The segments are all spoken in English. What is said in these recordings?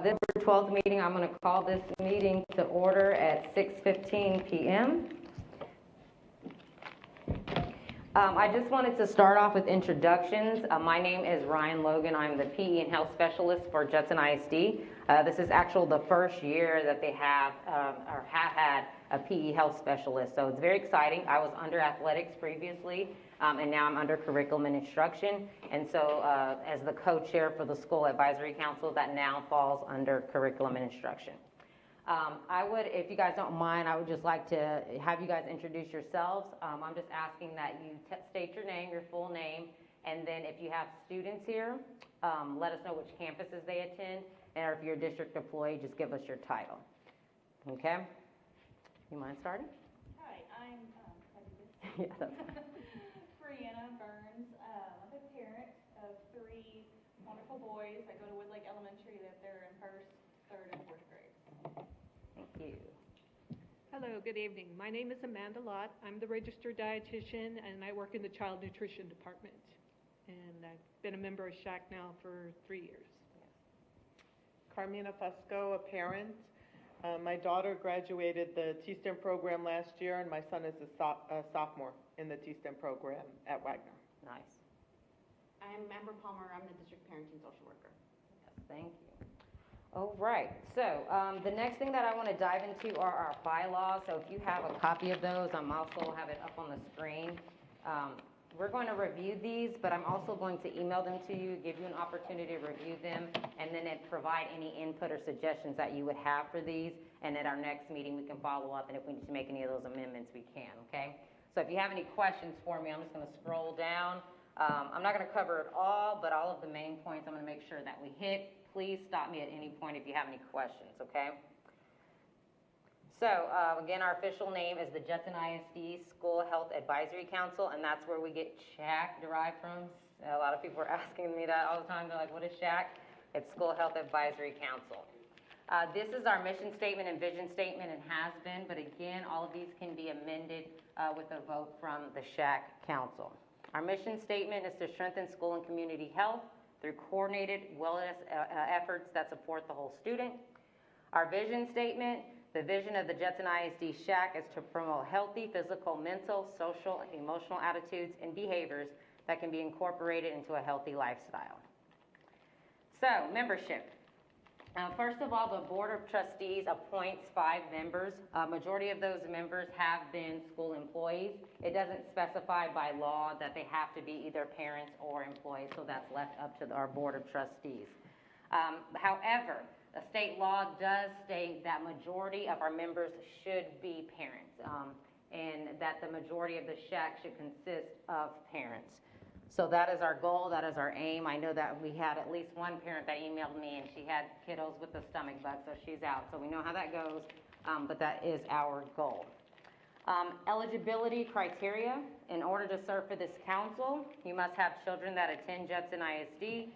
This 12th meeting, I'm going to call this meeting to order at 6:15 p.m. I just wanted to start off with introductions. My name is Ryan Logan. I'm the PE and Health Specialist for Judson ISD. This is actually the first year that they have had a PE Health Specialist, so it's very exciting. I was under athletics previously, and now I'm under curriculum and instruction, and so as the co-chair for the School Advisory Council, that now falls under curriculum and instruction. If you guys don't mind, I would just like to have you guys introduce yourselves. I'm just asking that you state your name, your full name, and then if you have students here, let us know which campuses they attend, and if you're a district employee, just give us your title. Okay? You mind starting? Hi, I'm Yeah, that's fine. Brianna Burns. I'm a parent of 3 wonderful boys that go to Wood Lake Elementary, that they're in 1st, 3rd, and 4th grades. Thank you. Hello, good evening. My name is Amanda Lott. I'm the registered dietitian, and I work in the child nutrition department. And I've been a member of SHAC now for 3 years. Carmina Fusco, a parent. My daughter graduated the T-STEM program last year, and my son is a sophomore in the T-STEM program at Wagner. Nice. I'm Amber Palmer. I'm the district parenting social worker. Yes, thank you. All right, so the next thing that I want to dive into are our bylaws. So if you have a copy of those, I'm also have it up on the screen. We're going to review these, but I'm also going to email them to you, give you an opportunity to review them, and then provide any input or suggestions that you would have for these. And at our next meeting, we can follow up, and if we need to make any of those amendments, we can, okay? So if you have any questions for me, I'm just going to scroll down. I'm not going to cover it all, but all of the main points I'm going to make sure that we hit. Please stop me at any point if you have any questions, okay? So, again, our official name is the Judson ISD School Health Advisory Council, and that's where we get SHAC derived from. A lot of people are asking me that all the time. They're like, what is SHAC? It's School Health Advisory Council. This is our mission statement and vision statement, and has been, but again, all of these can be amended with a vote from the SHAC Council. Our mission statement is to strengthen school and community health through coordinated wellness efforts that support the whole student. Our vision statement, the vision of the Judson ISD SHAC is to promote healthy physical, mental, social, and emotional attitudes and behaviors that can be incorporated into a healthy lifestyle. So, membership. First of all, the Board of Trustees appoints 5 members. A majority of those members have been school employees. It doesn't specify by law that they have to be either parents or employees, so that's left up to our Board of Trustees. However, the state law does state that majority of our members should be parents, and that the majority of the SHAC should consist of parents. So that is our goal, that is our aim. I know that we had at least one parent that emailed me, and she had kiddos with a stomach bug, so she's out. So we know how that goes, but that is our goal. Eligibility criteria. In order to serve for this council, you must have children that attend Judson ISD,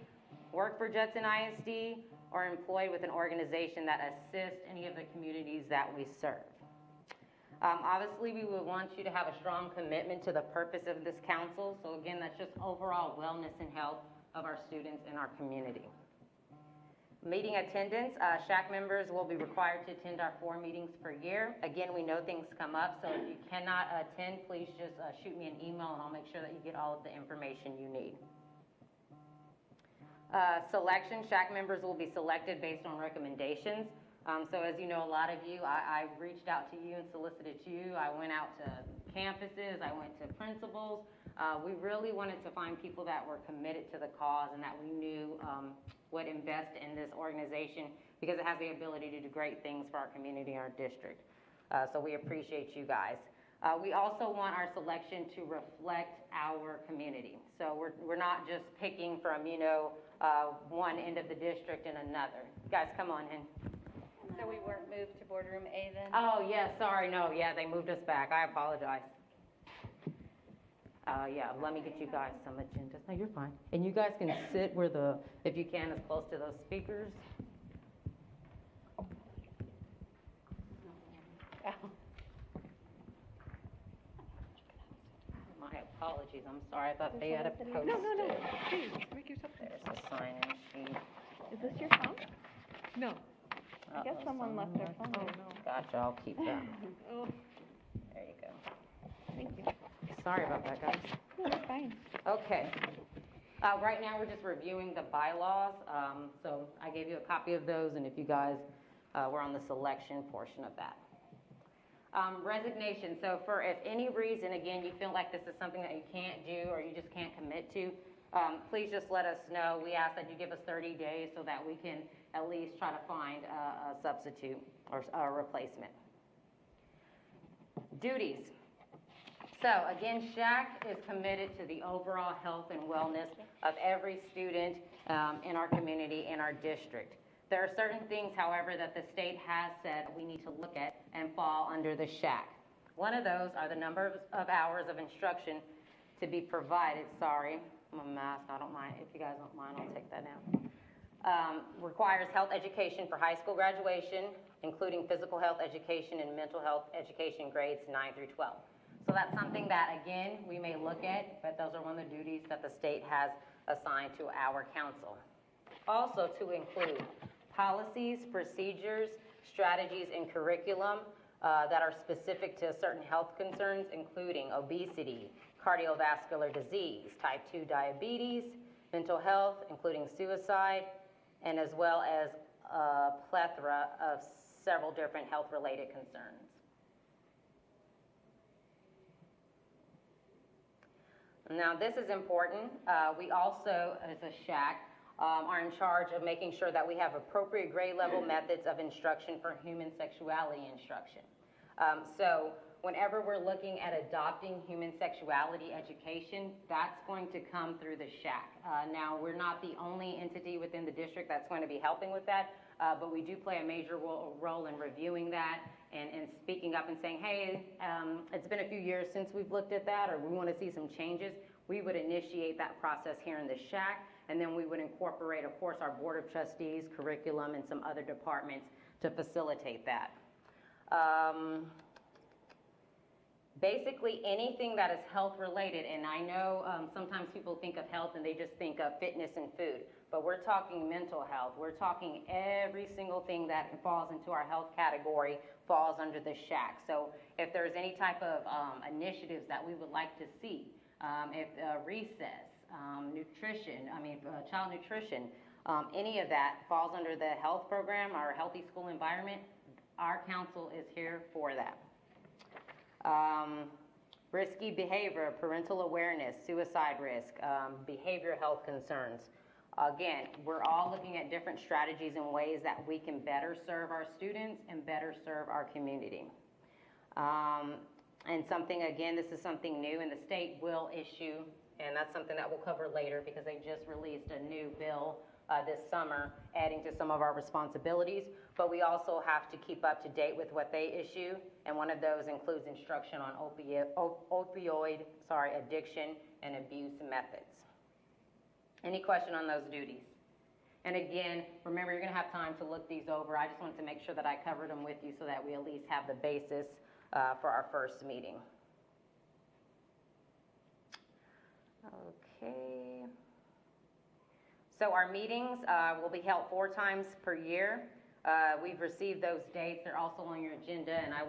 work for Judson ISD, or employed with an organization that assists any of the communities that we serve. Obviously, we would want you to have a strong commitment to the purpose of this council. So again, that's just overall wellness and health of our students in our community. Meeting attendance, SHAC members will be required to attend our 4 meetings per year. Again, we know things come up, so if you cannot attend, please just shoot me an email and I'll make sure that you get all of the information you need. Selection, SHAC members will be selected based on recommendations. So as you know, a lot of you, I reached out to you and solicited you. I went out to campuses, I went to principals. We really wanted to find people that were committed to the cause and that we knew would invest in this organization because it has the ability to do great things for our community and our district. So we appreciate you guys. We also want our selection to reflect our community. So we're not just picking from, one end of the district and another. You guys, come on in. So we weren't moved to boardroom A then? Oh, yeah, sorry, no, yeah, they moved us back. I apologize. Yeah, let me get you guys some agendas. No, you're fine. And you guys can sit where if you can, as close to those speakers. My apologies, I'm sorry, I thought they had a post. No, please, make yourself. There's a sign-in sheet. Is this your phone? No. I guess someone left their phone Oh, there. no. Gotcha, I'll keep that. Oh, There you go. Thank you. Sorry about that, guys. No, it's fine. Okay. Right now, we're just reviewing the bylaws. So I gave you a copy of those, and if you guys were on the selection portion of that. Resignation. So for if any reason, again, you feel like this is something that you can't do or you just can't commit to, please just let us know. We ask that you give us 30 days so that we can at least try to find a substitute or a replacement. Duties. So again, SHAC is committed to the overall health and wellness of every student in our community, in our district. There are certain things, however, that the state has said we need to look at and fall under the SHAC. One of those are the number of hours of instruction to be provided. Sorry, I'm a mask, I don't mind. If you guys don't mind, I'll take that down. Requires health education for high school graduation, including physical health education and mental health education grades 9 through 12. So that's something that, again, we may look at, but those are one of the duties that the state has assigned to our council. Also to include policies, procedures, strategies, and curriculum that are specific to certain health concerns, including obesity, cardiovascular disease, type 2 diabetes, mental health, including suicide, and as well as a plethora of several different health-related concerns. Now, this is important. We also, as a SHAC, are in charge of making sure that we have appropriate grade level methods of instruction for human sexuality instruction. So whenever we're looking at adopting human sexuality education, that's going to come through the SHAC. Now, we're not the only entity within the district that's going to be helping with that, but we do play a major role in reviewing that and speaking up and saying, hey, it's been a few years since we've looked at that, or we want to see some changes. We would initiate that process here in the SHAC, and then we would incorporate, of course, our Board of Trustees, curriculum, and some other departments to facilitate that. Basically, anything that is health-related, and I know sometimes people think of health and they just think of fitness and food, but we're talking mental health. We're talking every single thing that falls into our health category falls under the SHAC. So if there's any type of initiatives that we would like to see, if recess, nutrition, child nutrition, any of that falls under the health program, our healthy school environment, our council is here for that. Risky behavior, parental awareness, suicide risk, behavioral health concerns. Again, we're all looking at different strategies and ways that we can better serve our students and better serve our community. And something, again, this is something new, and the state will issue, and that's something that we'll cover later because they just released a new bill this summer adding to some of our responsibilities, but we also have to keep up to date with what they issue, and one of those includes instruction on opioid addiction and abuse methods. Any question on those duties? And again, remember, you're going to have time to look these over. I just wanted to make sure that I covered them with you so that we at least have the basis for our first meeting. Okay. So our meetings will be held 4 times per year. We've received those dates. They're also on your agenda, and I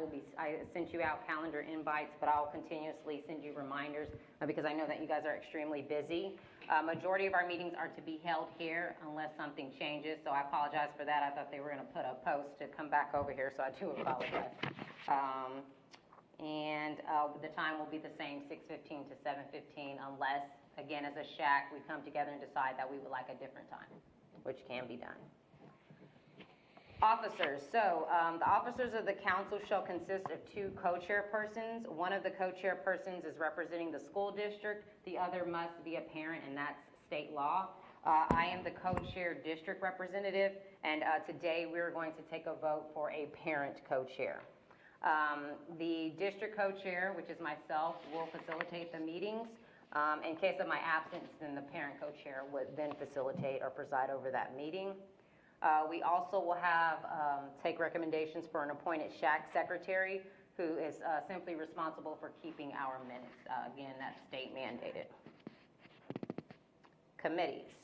sent you out calendar invites, but I'll continuously send you reminders because I know that you guys are extremely busy. Majority of our meetings are to be held here unless something changes, so I apologize for that. I thought they were going to put a post to come back over here, so I do apologize. The time will be the same, 6:15 to 7:15, unless, again, as a SHAC, we come together and decide that we would like a different time, which can be done. Officers. So the officers of the council shall consist of 2 co-chairpersons. One of the co-chairpersons is representing the school district. The other must be a parent, and that's state law. I am the co-chair district representative, and today we're going to take a vote for a parent co-chair. The district co-chair, which is myself, will facilitate the meetings. In case of my absence, then the parent co-chair would then facilitate or preside over that meeting. We also will have take recommendations for an appointed SHAC secretary who is simply responsible for keeping our minutes. Again, that's state mandated. Committees.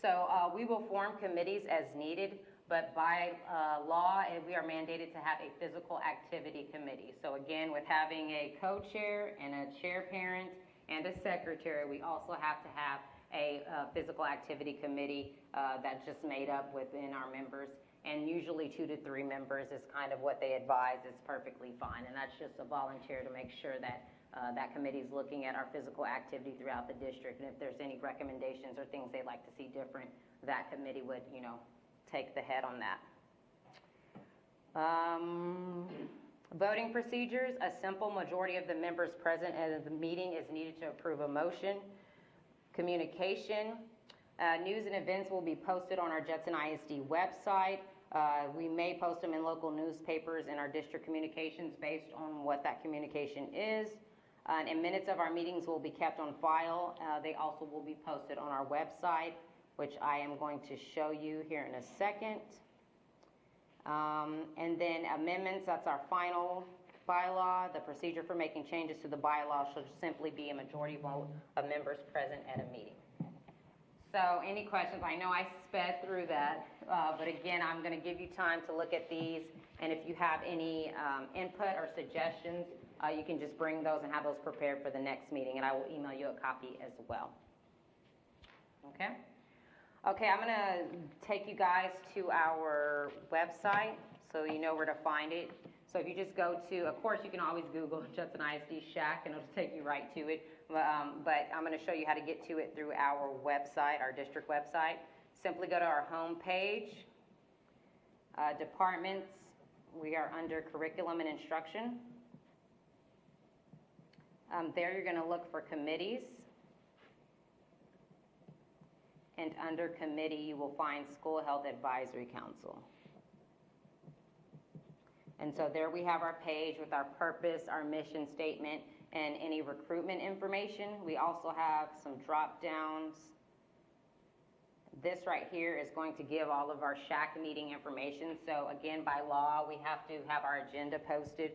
So we will form committees as needed, but by law, we are mandated to have a physical activity committee. So again, with having a co-chair and a chair parent and a secretary, we also have to have a physical activity committee that's just made up within our members. And usually 2 to 3 members is kind of what they advise is perfectly fine. And that's just a volunteer to make sure that that committee is looking at our physical activity throughout the district. And if there's any recommendations or things they'd like to see different, that committee would, take the head on that. Voting procedures, a simple majority of the members present at the meeting is needed to approve a motion. Communication, news and events will be posted on our Judson ISD website. We may post them in local newspapers and our district communications based on what that communication is. And minutes of our meetings will be kept on file. They also will be posted on our website, which I am going to show you here in a second. And then amendments, that's our final bylaw. The procedure for making changes to the bylaw should simply be a majority vote of members present at a meeting. So any questions? I know I sped through that, but again, I'm going to give you time to look at these, and if you have any input or suggestions, you can just bring those and have those prepared for the next meeting, and I will email you a copy as well. Okay? Okay, I'm going to take you guys to our website so you know where to find it. So if you just go to, of course, you can always Google Judson ISD SHAC, and it'll take you right to it. But I'm going to show you how to get to it through our website, our district website. Simply go to our home page, departments. We are under curriculum and instruction. There you're going to look for committees. And under committee, you will find School Health Advisory Council. And so there we have our page with our purpose, our mission statement, and any recruitment information. We also have some drop downs. This right here is going to give all of our SHAC meeting information. So again, by law, we have to have our agenda posted,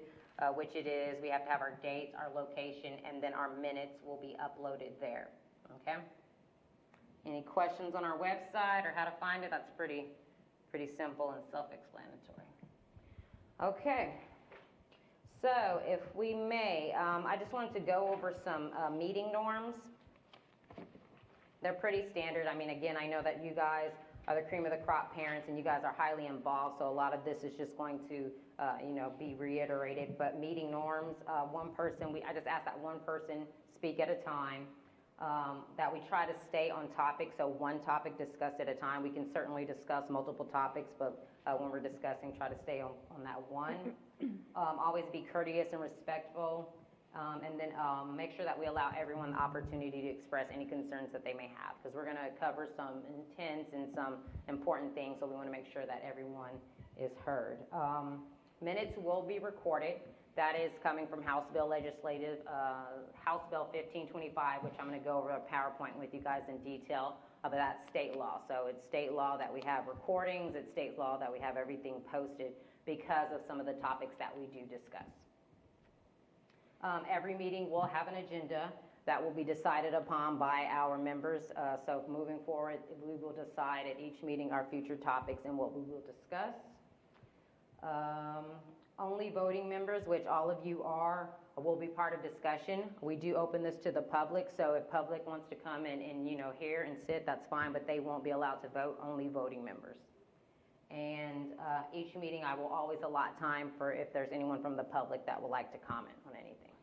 which it is. We have to have our dates, our location, and then our minutes will be uploaded there, okay? Any questions on our website or how to find it? That's pretty simple and self-explanatory. Okay. So if we may, I just wanted to go over some meeting norms. They're pretty standard. I mean, again, I know that you guys are the cream of the crop parents and you guys are highly involved, so a lot of this is just going to, be reiterated. But meeting norms, I just ask that one person speak at a time, that we try to stay on topic, so one topic discussed at a time. We can certainly discuss multiple topics, but when we're discussing, try to stay on that one. Always be courteous and respectful, and then make sure that we allow everyone the opportunity to express any concerns that they may have, because we're going to cover some intense and some important things, so we want to make sure that everyone is heard. Minutes will be recorded. That is coming from House Bill 1525, which I'm going to go over a PowerPoint with you guys in detail. But that's state law. So it's state law that we have recordings. It's state law that we have everything posted because of some of the topics that we do discuss. Every meeting will have an agenda that will be decided upon by our members. So moving forward, we will decide at each meeting our future topics and what we will discuss. Only voting members, which all of you are, will be part of discussion. We do open this to the public, so if public wants to come and hear and sit, that's fine, but they won't be allowed to vote, only voting members. And each meeting I will always allot time for if there's anyone from the public that would like to comment on anything.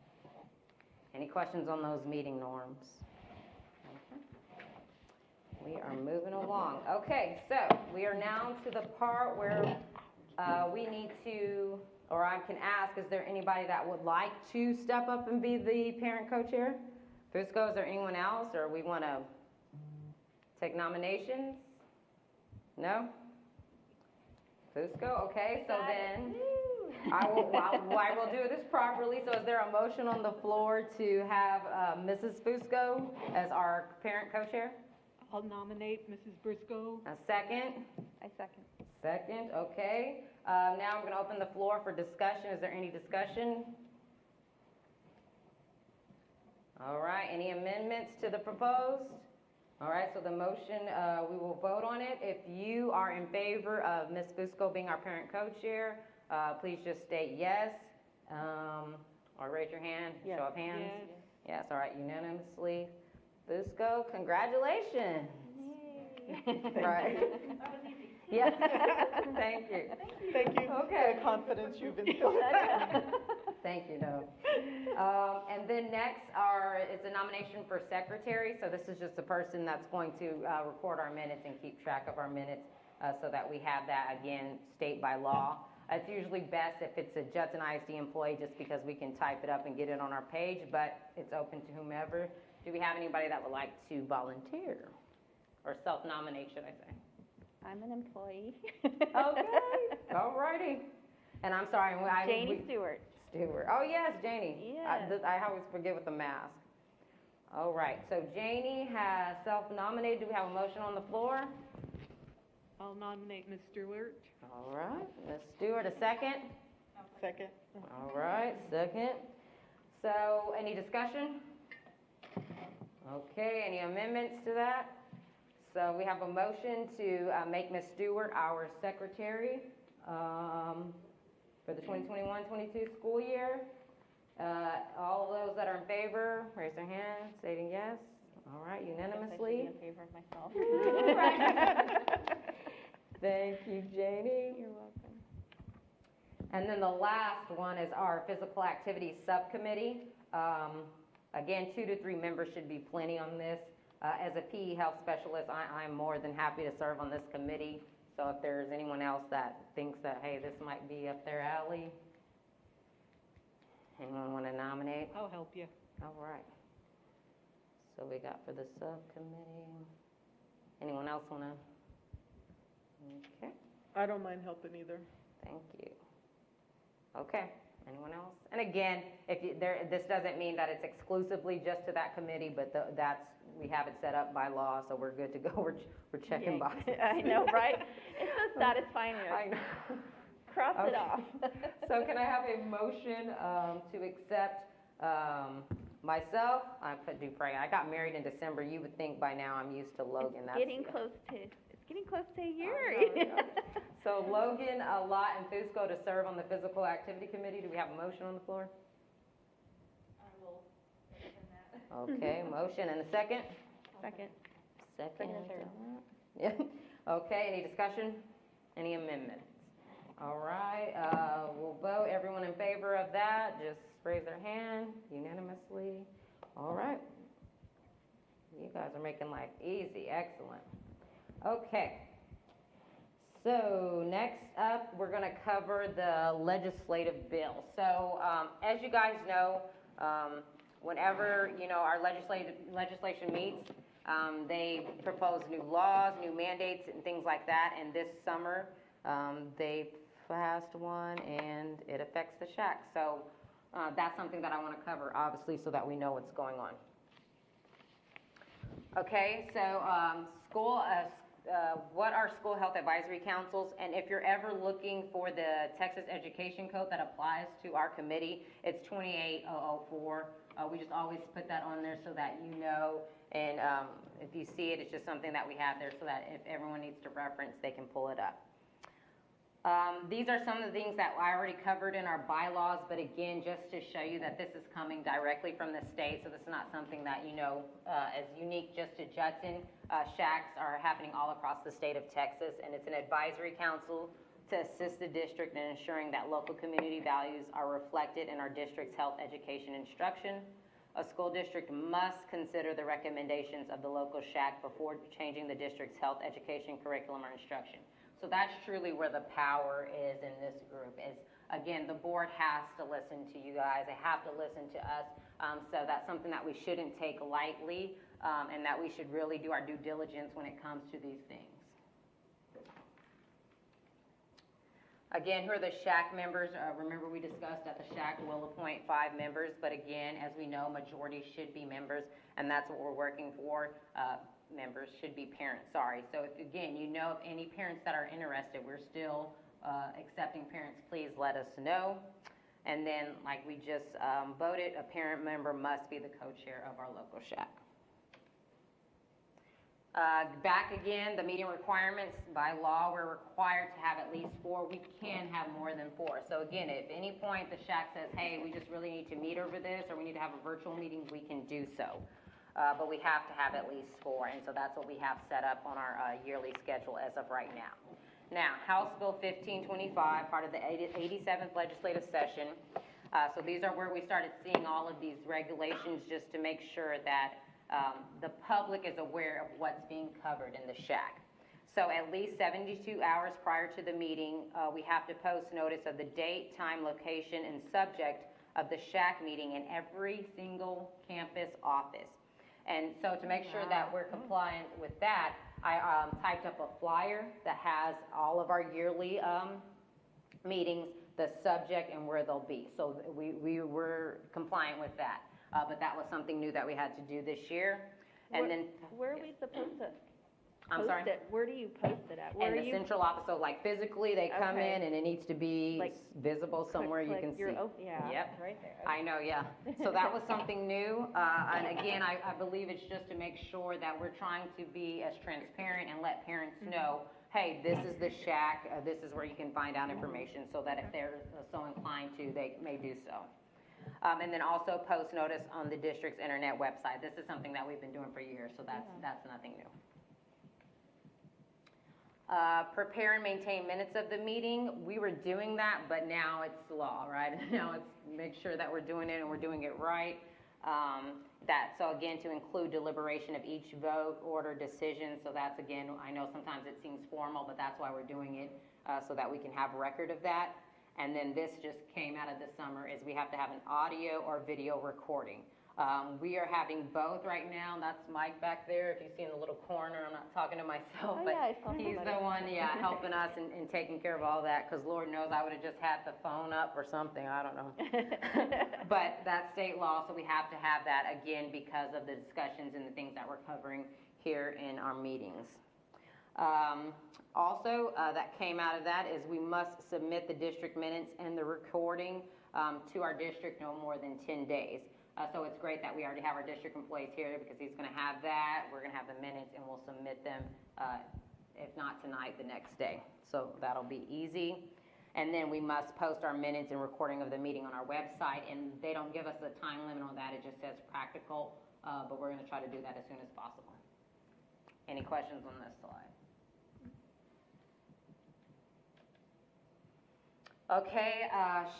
Any questions on those meeting norms? Okay. We are moving along. Okay, so we are now to the part where we need to, or I can ask, is there anybody that would like to step up and be the parent co-chair? Fusco, is there anyone else, or we want to take nominations? No? Fusco, okay, so then I will do this properly. So is there a motion on the floor to have Mrs. Fusco as our parent co-chair? I'll nominate Mrs. Briscoe. A second? I second. Second, okay. Now I'm going to open the floor for discussion. Is there any discussion? All right, any amendments to the proposed? All right, so the motion, we will vote on it. If you are in favor of Ms. Fusco being our parent co-chair, please just state yes, or raise your hand, Yes. show of hands. Yes. Yes, all right, unanimously. Fusco, congratulations. Right. That was easy. Yes, thank you. Thank you Okay. for the confidence you've instilled. Thank you, no. And then next is a nomination for secretary. So this is just a person that's going to record our minutes and keep track of our minutes so that we have that, again, state by law. It's usually best if it's a Judson ISD employee just because we can type it up and get it on our page, but it's open to whomever. Do we have anybody that would like to volunteer? Or self-nominate, should I say? I'm an employee. Okay, all righty. And I'm sorry. Janie Stewart. Stewart. Oh, yes, Janie. Yes. I always forget with the mask. All right, so Janie has self-nominated. Do we have a motion on the floor? I'll nominate Ms. Stewart. All right, Ms. Stewart, a second? Second. All right, second. So, any discussion? Okay, any amendments to that? So we have a motion to make Ms. Stewart our secretary for the 2021-22 school year. All of those that are in favor, raise their hand, stating yes. All right, I unanimously. should be in favor of myself. Thank you, Janie. You're welcome. And then the last one is our physical activity subcommittee. Again, 2 to 3 members should be plenty on this. As a PE health specialist, I'm more than happy to serve on this committee. So if there's anyone else that thinks that, hey, this might be up their alley, anyone want to nominate? I'll help you. All right. So we got for the subcommittee. Anyone else want to? Okay, I don't mind helping either. thank you. Okay, anyone else? And again, this doesn't mean that it's exclusively just to that committee, but we have it set up by law, so we're good to go. We're checking Yay. boxes. I know, right? It's so satisfying. I know. Cross it Okay. off. So can I have a motion to accept myself? I put Dupre. I got married in December. You would think by now I'm used to Logan. It's getting close to a year. I know. So Logan, Lott, and Fusco to serve on the physical activity committee. Do we have a motion on the floor? I will second that. Okay, motion and a second? Second. Second. and third. Yeah. Okay, any discussion? Any amendments? All right, we'll vote. Everyone in favor of that, just raise their hand unanimously. All right. You guys are making life easy. Excellent. Okay. So next up, we're going to cover the legislative bill. So as you guys know, whenever our legislation meets, they propose new laws, new mandates, and things like that. And this summer, they passed one, and it affects the SHAC. So that's something that I want to cover, obviously, so that we know what's going on. Okay, so what are school health advisory councils? And if you're ever looking for the Texas Education Code that applies to our committee, it's 28004. We just always put that on there so that you know. And if you see it, it's just something that we have there so that if everyone needs to reference, they can pull it up. These are some of the things that I already covered in our bylaws, but again, just to show you that this is coming directly from the state, so this is not something that is unique just to Judson. SHACs are happening all across the state of Texas, and it's an advisory council to assist the district in ensuring that local community values are reflected in our district's health education instruction. A school district must consider the recommendations of the local SHAC before changing the district's health education curriculum or instruction. So that's truly where the power is in this group is, again, the board has to listen to you guys. They have to listen to us. So that's something that we shouldn't take lightly and that we should really do our due diligence when it comes to these things. Again, who are the SHAC members? Remember we discussed that the SHAC will appoint 5 members, but again, as we know, majority should be members, and that's what we're working for. Members should be parents, sorry. So if, again, you know of any parents that are interested, we're still accepting parents, please let us know. And then, like we just voted, a parent member must be the co-chair of our local SHAC. Back again, the meeting requirements, by law, we're required to have at least 4. We can have more than 4. So again, if at any point the SHAC says, hey, we just really need to meet over this, or we need to have a virtual meeting, we can do so. But we have to have at least 4, and so that's what we have set up on our yearly schedule as of right now. Now, House Bill 1525, part of the 87th legislative session. So these are where we started seeing all of these regulations just to make sure that the public is aware of what's being covered in the SHAC. So at least 72 hours prior to the meeting, we have to post notice of the date, time, location, and subject of the SHAC meeting in every single campus office. And so to make sure that we're compliant with that, I typed up a flyer that has all of our yearly meetings, the subject, and where they'll be. So we were compliant with that. But that was something new that we had to do this year. And then, Where are we supposed to I'm post sorry? it? Where do you post it at? Where In are the you? central office, so like physically, they come Okay. in and it needs to be Like, visible somewhere you Click, can see. you're yeah, Yep. right there. I know, yeah. So that was something new. And again, I believe it's just to make sure that we're trying to be as transparent and let parents know, hey, this is the SHAC, this is where you can find out information, so that if they're so inclined to, they may do so. And then also post notice on the district's internet website. This is something that we've been doing for years, so that's nothing new. Prepare and maintain minutes of the meeting. We were doing that, but now it's law, right? Now it's make sure that we're doing it and we're doing it right. So again, to include deliberation of each vote, order, decision. So that's, again, I know sometimes it seems formal, but that's why we're doing it, so that we can have record of that. And then this just came out of the summer, is we have to have an audio or video recording. We are having both right now. That's Mike back there. If you see in the little corner, I'm not talking to myself, Oh, but yeah, I saw he's somebody. the one, helping us and taking care of all that, because Lord knows I would have just had the phone up or something, I don't know. But that's state law, so we have to have that, again, because of the discussions and the things that we're covering here in our meetings. Also, that came out of that is we must submit the district minutes and the recording to our district no more than 10 days. So it's great that we already have our district employees here, because he's going to have that. We're going to have the minutes, and we'll submit them, if not tonight, the next day. So that'll be easy. And then we must post our minutes and recording of the meeting on our website, and they don't give us a time limit on that. It just says practical, but we're going to try to do that as soon as possible. Any questions on this slide? Okay,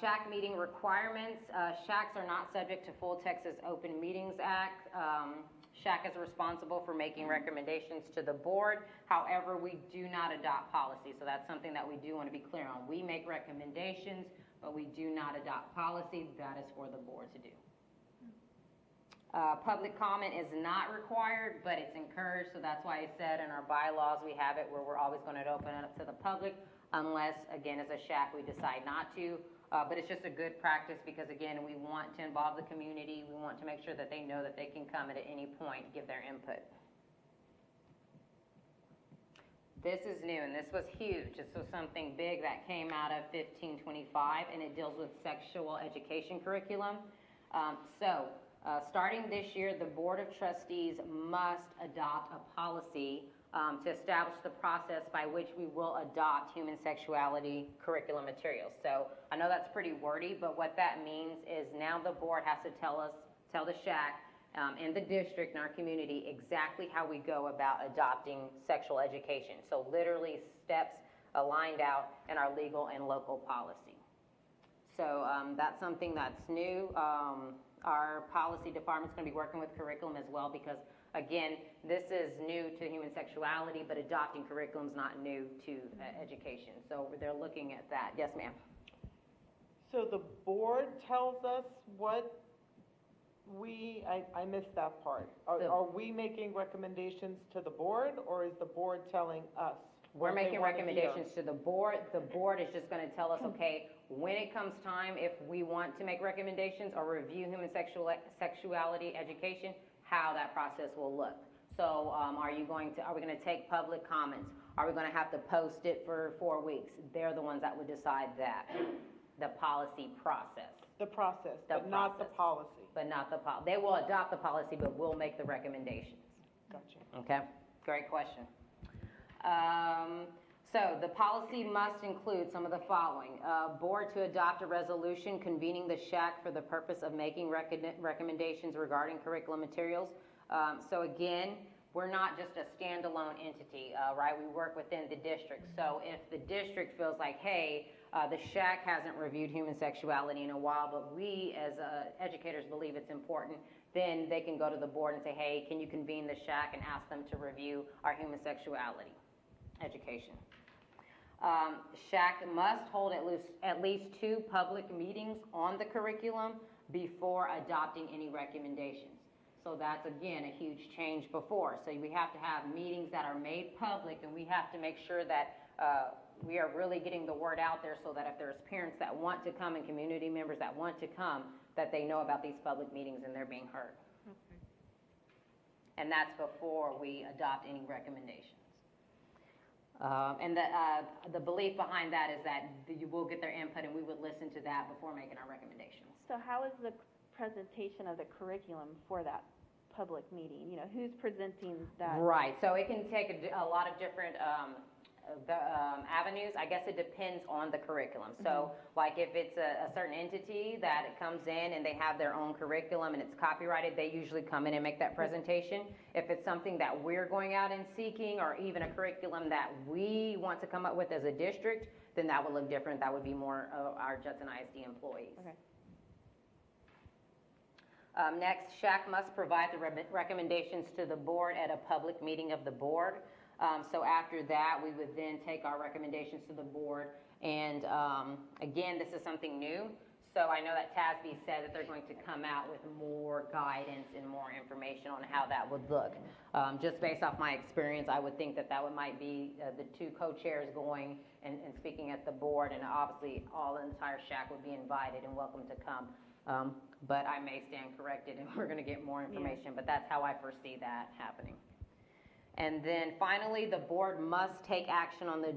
SHAC meeting requirements. SHACs are not subject to full Texas Open Meetings Act. SHAC is responsible for making recommendations to the board. However, we do not adopt policy, so that's something that we do want to be clear on. We make recommendations, but we do not adopt policy. That is for the board to do. Public comment is not required, but it's encouraged, so that's why I said in our bylaws we have it where we're always going to open it up to the public, unless, again, as a SHAC, we decide not to. But it's just a good practice because, again, we want to involve the community. We want to make sure that they know that they can come at any point, give their input. This is new, and this was huge. This was something big that came out of 1525, and it deals with sexual education curriculum. Starting this year, the Board of Trustees must adopt a policy to establish the process by which we will adopt human sexuality curriculum materials. So I know that's pretty wordy, but what that means is now the board has to tell the SHAC and the district and our community exactly how we go about adopting sexual education. So literally steps aligned out in our legal and local policy. So that's something that's new. Our policy department's going to be working with curriculum as well because, again, this is new to human sexuality, but adopting curriculum is not new to education. So they're looking at that. Yes, ma'am. So the board tells us what I missed that part. Are we making recommendations to the board, or is the board telling us? We're what they making wanna hear? recommendations to the board. The board is just going to tell us, okay, when it comes time, if we want to make recommendations or review human sexuality education, how that process will look. So are we going to take public comments? Are we going to have to post it for 4 weeks? They're the ones that would decide that, the policy process. The process, The but not the process. policy. But not the policy. They will adopt the policy, but we'll make the recommendations. Gotcha. Okay? Great question. So the policy must include some of the following. Board to adopt a resolution convening the SHAC for the purpose of making recommendations regarding curriculum materials. So again, we're not just a standalone entity, right? We work within the district. So if the district feels like, hey, the SHAC hasn't reviewed human sexuality in a while, but we as educators believe it's important, then they can go to the board and say, hey, can you convene the SHAC and ask them to review our human sexuality education. SHAC must hold at least 2 public meetings on the curriculum before adopting any recommendations. So that's, again, a huge change before. So we have to have meetings that are made public, and we have to make sure that we are really getting the word out there so that if there's parents that want to come and community members that want to come, that they know about these public meetings and they're being heard. Okay. And that's before we adopt any recommendations. And the belief behind that is that you will get their input and we would listen to that before making our recommendations. So how is the presentation of the curriculum for that public meeting? You know, who's presenting that? Right, so it can take a lot of different avenues. I guess it depends on the curriculum. So like if it's a certain entity that it comes in and they have their own curriculum and it's copyrighted, they usually come in and make that presentation. If it's something that we're going out and seeking, or even a curriculum that we want to come up with as a district, then that would look different. That would be more our Judson ISD employees. Okay. Next, SHAC must provide the recommendations to the board at a public meeting of the board. So after that, we would then take our recommendations to the board. And again, this is something new. So I know that TASB said that they're going to come out with more guidance and more information on how that would look. Just based off my experience, I would think that might be the 2 co-chairs going and speaking at the board, and obviously all the entire SHAC would be invited and welcome to come. But I may stand corrected and we're going to get more information, but that's how I foresee that happening. And then finally, the board must take action on the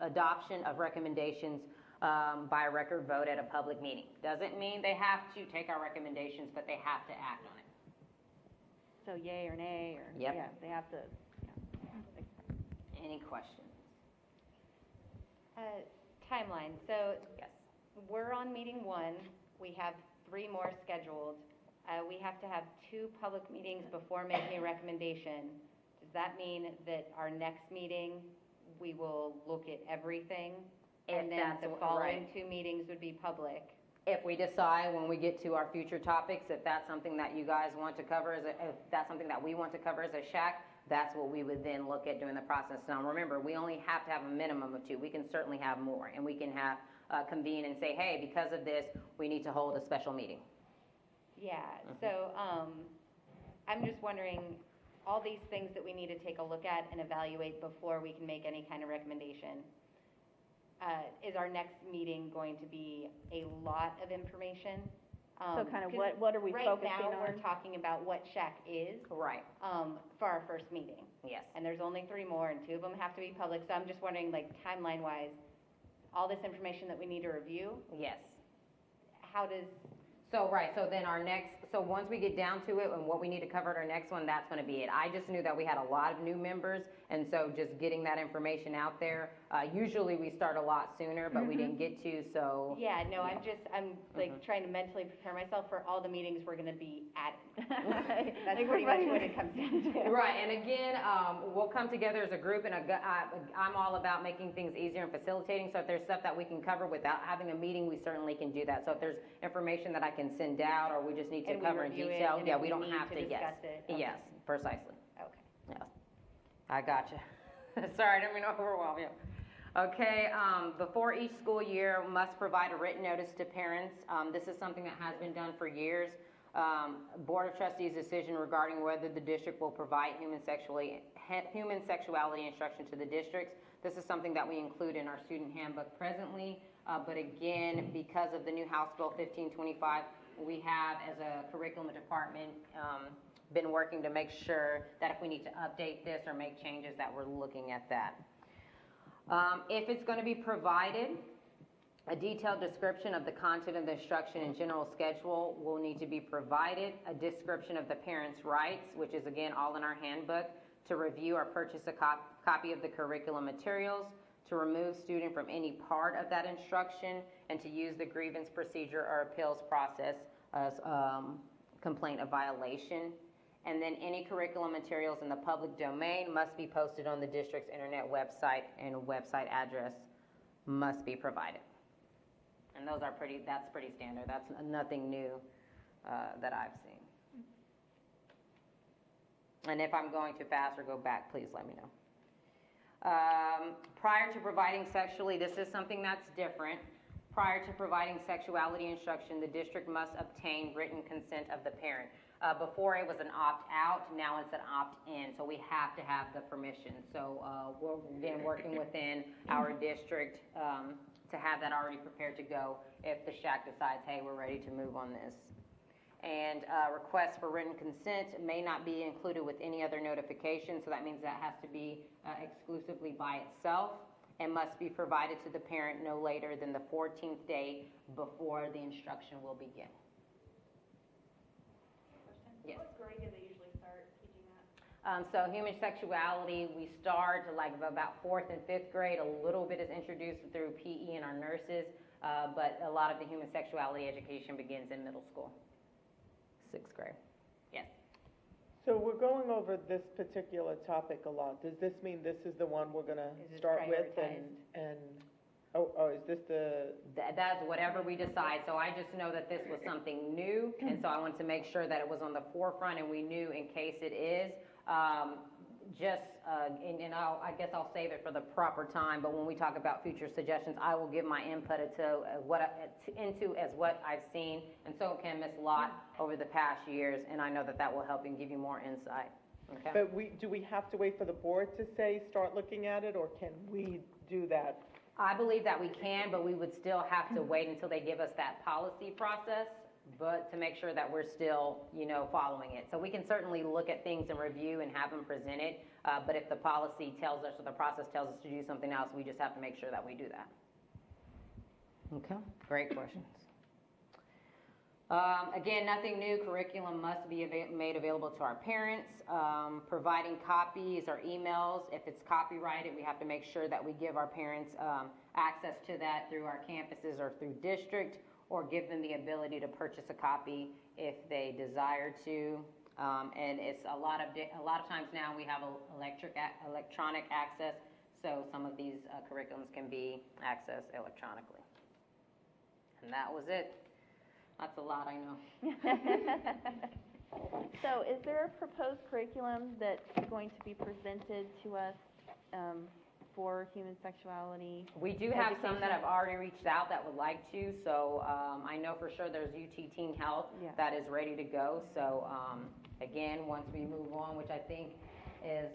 adoption of recommendations by a record vote at a public meeting. Doesn't mean they have to take our recommendations, but they have to act on it. So yay or nay, or, Yep. yeah, they have to, Any questions? Timeline, so Yes. we're on meeting 1, we have 3 more scheduled. We have to have 2 public meetings before making a recommendation. Does that mean that our next meeting, we will look at everything? And then that's the what- following right. 2 meetings would be public? If we decide when we get to our future topics, if that's something that you guys want to cover, if that's something that we want to cover as a SHAC, that's what we would then look at during the process. Now, remember, we only have to have a minimum of 2. We can certainly have more, and we can have convene and say, hey, because of this, we need to hold a special meeting. Yeah, so I'm just wondering, all these things that we need to take a look at and evaluate before we can make any kind of recommendation. Is our next meeting going to be a lot of information? so kind of 'cause what are we focusing Right now, on? we're talking about what SHAC is Right, for our first meeting. yes. And there's only 3 more, and 2 of them have to be public. So I'm just wondering, like, timeline-wise, all this information that we need to review, Yes. how does, So, right, so then so once we get down to it and what we need to cover at our next one, that's gonna be it. I just knew that we had a lot of new members, and so just getting that information out there, usually we start a lot sooner, but we didn't get to, so. yeah, no, I'm like trying to mentally prepare myself for all the meetings we're gonna be at. That's Like, pretty much right. what it comes down to. Right, and again, we'll come together as a group, and I'm all about making things easier and facilitating, so if there's stuff that we can cover without having a meeting, we certainly can do that. So if there's information that I can send out, or we just need to And we cover in review it, detail, and yeah, if we we don't need have to to, yes. discuss it, okay. Yes, precisely, Okay. yes. I gotcha. Sorry, I didn't mean to overwhelm you. Okay, before each school year, must provide a written notice to parents. This is something that has been done for years. Board of Trustees' decision regarding whether the district will provide human sexuality instruction to the districts. This is something that we include in our student handbook presently. But again, because of the new House Bill 1525, we have, as a curriculum department, been working to make sure that if we need to update this or make changes, that we're looking at that. If it's going to be provided, a detailed description of the content of the instruction and general schedule will need to be provided. A description of the parents' rights, which is again all in our handbook. to review or purchase a copy of the curriculum materials, to remove student from any part of that instruction, and to use the grievance procedure or appeals process as complaint of violation. And then any curriculum materials in the public domain must be posted on the district's internet website, and a website address must be provided. And that's pretty standard. That's nothing new that I've seen. And if I'm going too fast or go back, please let me know. Prior to providing this is something that's different. Prior to providing sexuality instruction, the district must obtain written consent of the parent. Before it was an opt-out, now it's an opt-in, so we have to have the permission. So we're again working within our district to have that already prepared to go if the SHAC decides, hey, we're ready to move on this. And requests for written consent may not be included with any other notification, so that means that has to be exclusively by itself and must be provided to the parent no later than the 14th day before the instruction will begin. Yes. What grade do they usually start teaching that? So human sexuality, we start like about 4th and 5th grade. A little bit is introduced through PE and our nurses, but a lot of the human sexuality education begins in middle school. 6th grade. Yes. So we're going over this particular topic a lot. Does this mean this is the one we're gonna Is this start with prioritized? is this the, That's whatever we decide. So I just know that this was something new, and so I wanted to make sure that it was on the forefront and we knew in case it is. I guess I'll save it for the proper time, but when we talk about future suggestions, I will give my input into what I've seen, and so can Ms. Lott over the past years, and I know that will help and give you more insight. Okay? but do we have to wait for the board to say, start looking at it, or can we do that? I believe that we can, but we would still have to wait until they give us that policy process, but to make sure that we're still, following it. So we can certainly look at things and review and have them presented, but if the policy tells us or the process tells us to do something else, we just have to make sure that we do that. Okay, great questions. Again, nothing new. Curriculum must be made available to our parents. Providing copies or emails, if it's copyrighted, we have to make sure that we give our parents access to that through our campuses or through district, or give them the ability to purchase a copy if they desire to. And it's a lot of times now we have electronic access, so some of these curriculums can be accessed electronically. And that was it. That's a lot, I know. So is there a proposed curriculum that's going to be presented to us for human sexuality? We do have some that have already reached out that would like to, so I know for sure there's UT Teen Health that is ready to go. So again, once we move on, which I think is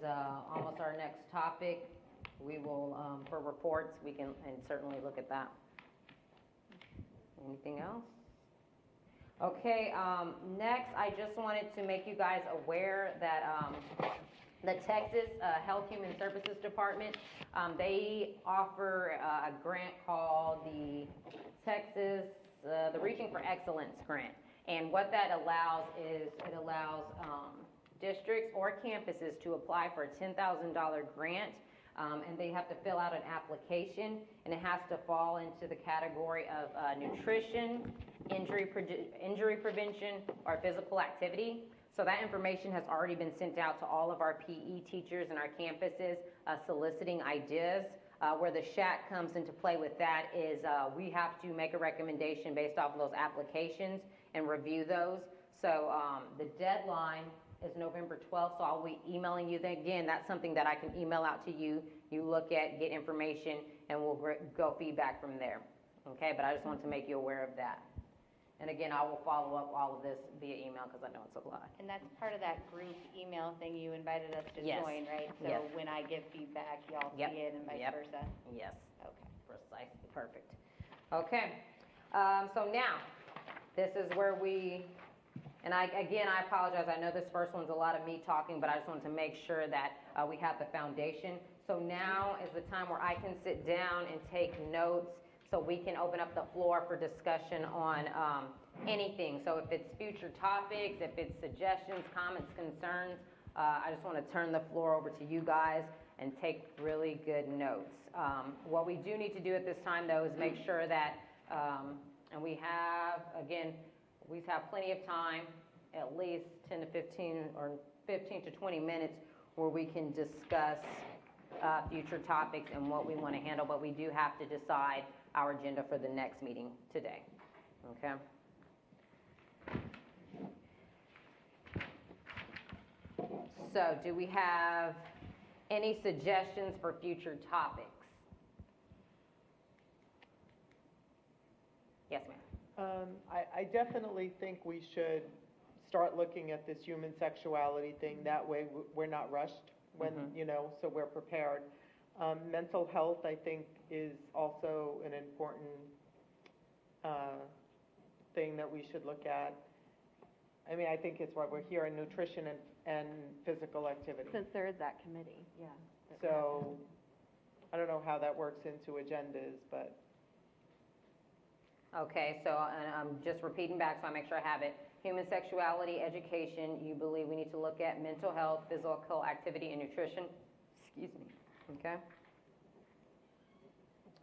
almost our next topic, we will, for reports, we can certainly look at that. Anything else? Okay, next, I just wanted to make you guys aware that the Texas Health Human Services Department, they offer a grant called the the Reaching for Excellence Grant. And what that allows is it allows districts or campuses to apply for a $10,000 grant, and they have to fill out an application, and it has to fall into the category of nutrition, injury prevention, or physical activity. So that information has already been sent out to all of our PE teachers and our campuses soliciting ideas. Where the SHAC comes into play with that is we have to make a recommendation based off of those applications and review those. So the deadline is November 12th, so I'll be emailing you. Again, that's something that I can email out to you. You look at, get information, and we'll go feedback from there. Okay, but I just wanted to make you aware of that. And again, I will follow up all of this via email because I know it's a lot. And that's part of that group email thing you invited us to Yes. join, right? So Yes. when I give feedback, y'all Yep. see it and vice Yep. versa? Yes. Okay. Precisely, perfect. Okay, so now, this is where and I apologize, I know this first one's a lot of me talking, but I just wanted to make sure that we have the foundation. So now is the time where I can sit down and take notes, so we can open up the floor for discussion on anything. So if it's future topics, if it's suggestions, comments, concerns, I just want to turn the floor over to you guys and take really good notes. What we do need to do at this time, though, is make sure that, and we have, again, we have plenty of time, at least 10 to 15 or 15 to 20 minutes where we can discuss future topics and what we want to handle, but we do have to decide our agenda for the next meeting today, okay? So do we have any suggestions for future topics? Yes, ma'am. I definitely think we should start looking at this human sexuality thing. That way we're not rushed when, so we're prepared. Mental health, I think, is also an important thing that we should look at. I mean, I think it's why we're here in nutrition and physical activity. Since there is that committee, yeah. So, I don't know how that works into agendas, but. Okay, so and I'm just repeating back so I make sure I have it. Human sexuality, education, you believe we need to look at mental health, physical activity, and nutrition? Excuse me, okay?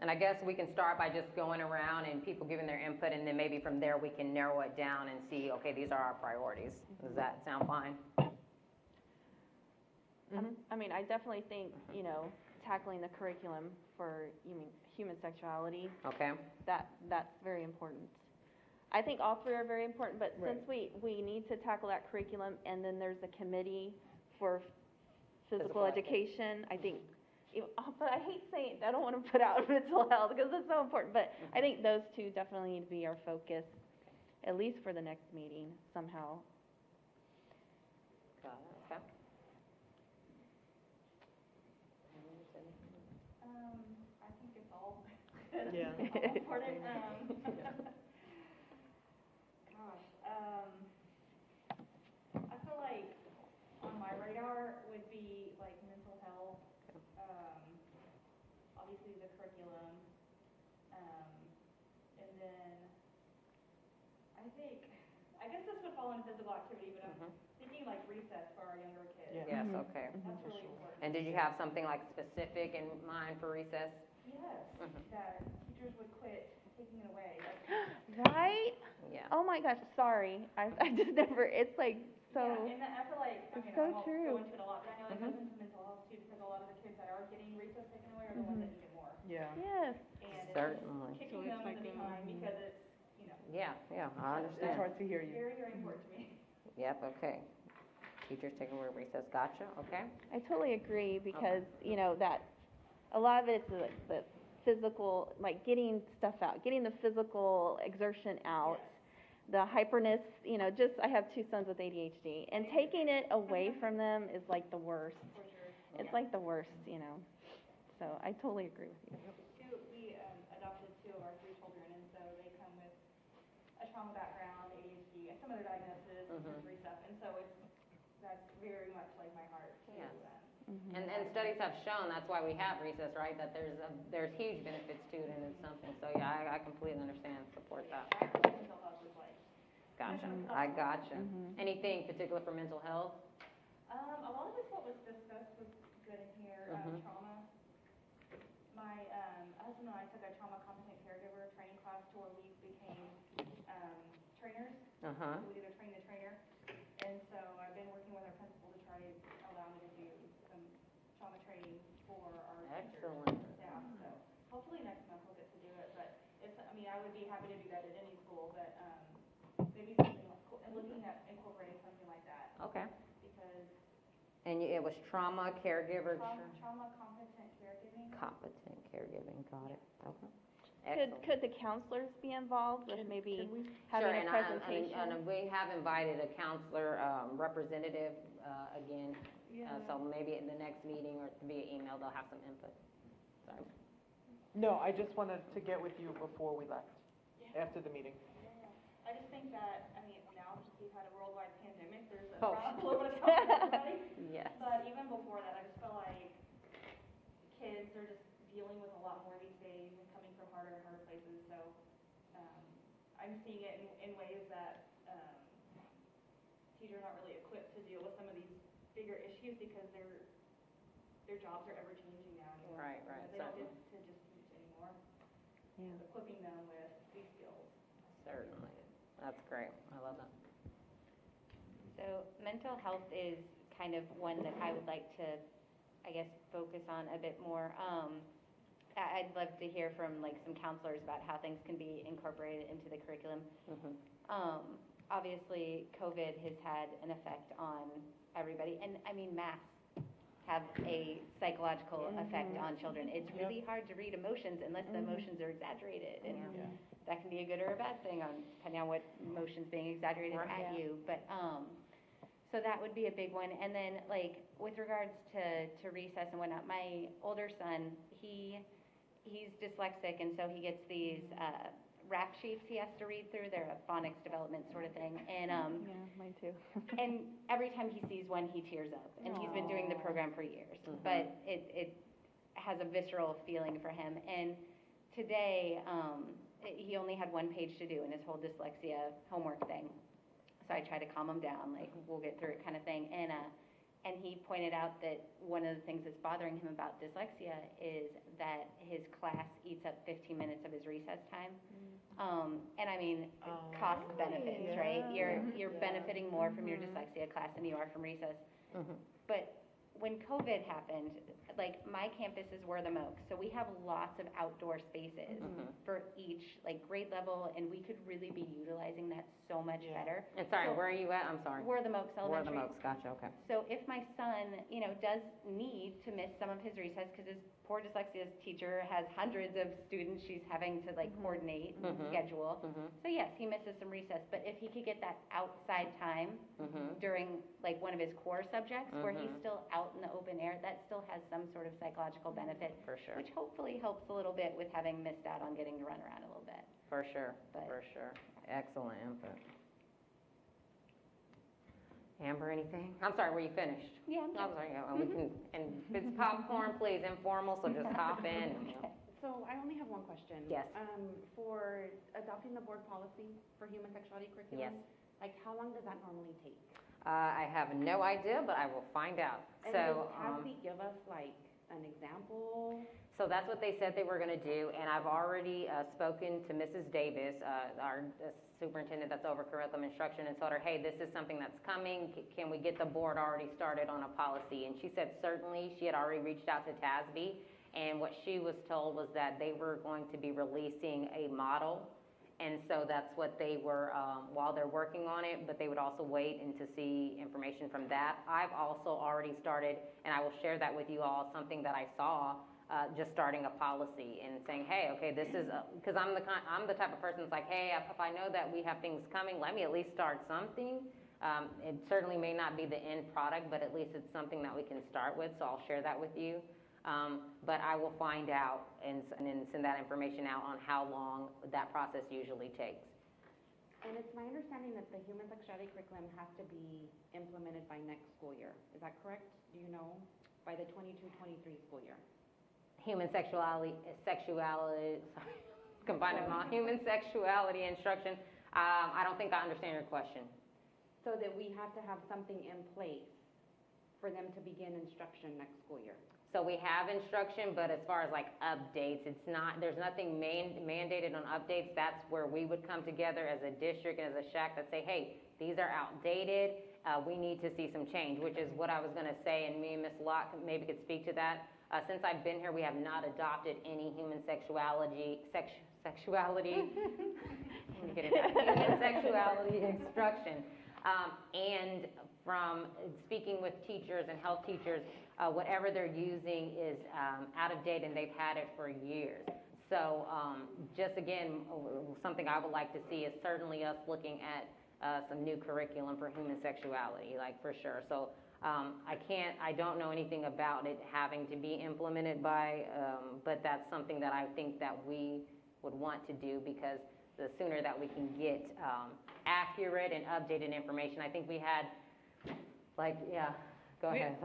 And I guess we can start by just going around and people giving their input, and then maybe from there we can narrow it down and see, okay, these are our priorities. Does that sound fine? I mean, I definitely think, tackling the curriculum for, human sexuality, Okay, that's very important. I think all three are very important, but since we need to tackle that curriculum, and then there's a committee for physical education, I think, but I hate saying, I don't want to put out mental health, because it's so important, but I think those two definitely need to be our focus, at least for the next meeting, somehow. got it, okay. I think it's all Yeah. all important. Gosh, I feel like on my radar would be like mental health, obviously the curriculum, and then I guess this would fall into physical activity, but I'm thinking like recess for our younger kids. Yeah. Yes, okay. That's really important. And did you have something like specific in mind for recess? Yes, that teachers would quit taking it away. Right? Yeah. Oh my gosh, sorry. I just never, it's like so, Yeah, and I feel like, it's I so won't true. go into it a lot, but I know it goes into mental health too, because a lot of the kids that are getting recess taken away are the ones that need it more. Yeah. yes. And it's Certainly. kicking them in the behind because it's, Yeah, I It's understand. hard to hear you. very, very important to me. Yep, okay. Teachers taking away recess, gotcha, okay. I totally agree because, that a lot of it's the physical, like getting stuff out, getting the physical exertion out, the hyperness, just, I have 2 sons with ADHD, and taking it away from them is like the worst. For sure. It's like the worst, So I totally agree with you. We adopted 2 of our 3 children, and so they come with a trauma background, ADHD, and some other diagnoses, sensory stuff, and so that's very much like my heart too. Yes. And studies have shown, that's why we have recess, right, that there's huge benefits to it and it's something, so yeah, I completely understand, support that. Mental health is like, Gotcha, I gotcha. Anything particular for mental health? a lot of it's what was discussed was good in here, trauma. My husband and I took a trauma competent caregiver training class to where we became trainers. Uh-huh. So we did a train the trainer. And so I've been working with our principal to try to allow me to do some trauma training for our Excellent. teachers and staff. So hopefully next month we'll get to do it. But I would be happy to do that at any school, but maybe something like, looking at incorporating something like that. Okay. Because And it was trauma, caregiver, trauma competent caregiving. competent caregiving, got it, okay. Could Excellent. the counselors be involved with maybe Sure, having a presentation? and we have invited a counselor representative again, so maybe in the next meeting or via email, they'll have some input. Sorry. No, I just wanted to get with you before we left, after the meeting. I just think that, now we've had a worldwide pandemic, there's a Oh. little bit of trauma for everybody. Yes. But even before that, I just feel like kids are just dealing with a lot more these days and coming from harder and harder places. So I'm seeing it in ways that teachers are not really equipped to deal with some of these bigger issues because their jobs are ever changing now. Right, They don't certainly. get to just teach anymore. Yeah. Equipping them with these skills. Certainly. That's great. I love that. So mental health is kind of one that I would like to, I guess, focus on a bit more. I'd love to hear from like some counselors about how things can be incorporated into the curriculum. Obviously, COVID has had an effect on everybody, and I mean, masks have a psychological effect on children. It's really hard to read emotions unless the emotions are exaggerated, and that can be a good or a bad thing depending on what emotion's being exaggerated at you. But so that would be a big one. And then like with regards to recess and whatnot, my older son, he's dyslexic, and so he gets these rap sheets he has to read through. They're a phonics development sort of thing. And Yeah, mine too. and every time he sees one, he tears up. And he's been doing the program for years. But it has a visceral feeling for him. And today, he only had one page to do in his whole dyslexia homework thing. So I try to calm him down, like, we'll get through it kind of thing. And he pointed out that one of the things that's bothering him about dyslexia is that his class eats up 15 minutes of his recess time. And I mean, cost benefits, right? You're benefiting more from your dyslexia class than you are from recess. But when COVID happened, like my campuses were the MOOCs, so we have lots of outdoor spaces for each like grade level, and we could really be utilizing that so much better. And sorry, So where are you at? I'm sorry. we're the MOOCs We're the elementary. MOOCs. Gotcha, okay. So if my son, does need to miss some of his recess because his poor dyslexia teacher has hundreds of students she's having to like coordinate and schedule. So yes, he misses some recess, but if he could get that outside time during like one of his core subjects where he's still out in the open air, that still has some sort of psychological benefit, For sure. which hopefully helps a little bit with having missed out on getting to run around a little bit. For sure. But- For sure. Excellent input. Amber, anything? I'm sorry, were you finished? Yeah, I'm I'm sorry, yeah, we can, and if it's popcorn, please, informal, so just hop in. So I only have one question. Yes. For adopting the board policy for human sexuality curriculum? Yes. Like, how long does that normally take? I have no idea, but I will find out. And So, does TASB give us like an example? so that's what they said they were gonna do, and I've already spoken to Mrs. Davis, our superintendent that's over curriculum instruction, and told her, hey, this is something that's coming, can we get the board already started on a policy? And she said certainly, she had already reached out to TASB, and what she was told was that they were going to be releasing a model, and so that's what they were, while they're working on it, but they would also wait and to see information from that. I've also already started, and I will share that with you all, something that I saw, just starting a policy and saying, hey, okay, this is, because I'm the type of person that's like, hey, if I know that we have things coming, let me at least start something. It certainly may not be the end product, but at least it's something that we can start with, so I'll share that with you. But I will find out and then send that information out on how long that process usually takes. And it's my understanding that the human sexuality curriculum has to be implemented by next school year. Is that correct? Do you know? By the 22-23 school year? Human sexuality, sorry, combined them all, human sexuality instruction. I don't think I understand your question. So that we have to have something in place for them to begin instruction next school year? So we have instruction, but as far as like updates, it's not, there's nothing mandated on updates. That's where we would come together as a district and as a SHAC that say, hey, these are outdated. We need to see some change, which is what I was gonna say, and me and Ms. Locke maybe could speak to that. Since I've been here, we have not adopted any human sexuality, human sexuality instruction. And from speaking with teachers and health teachers, whatever they're using is out of date and they've had it for years. So just again, something I would like to see is certainly us looking at some new curriculum for human sexuality, like for sure. So I don't know anything about it having to be implemented by, but that's something that I think that we would want to do, because the sooner that we can get accurate and updated information. I think we had, like, yeah, go ahead.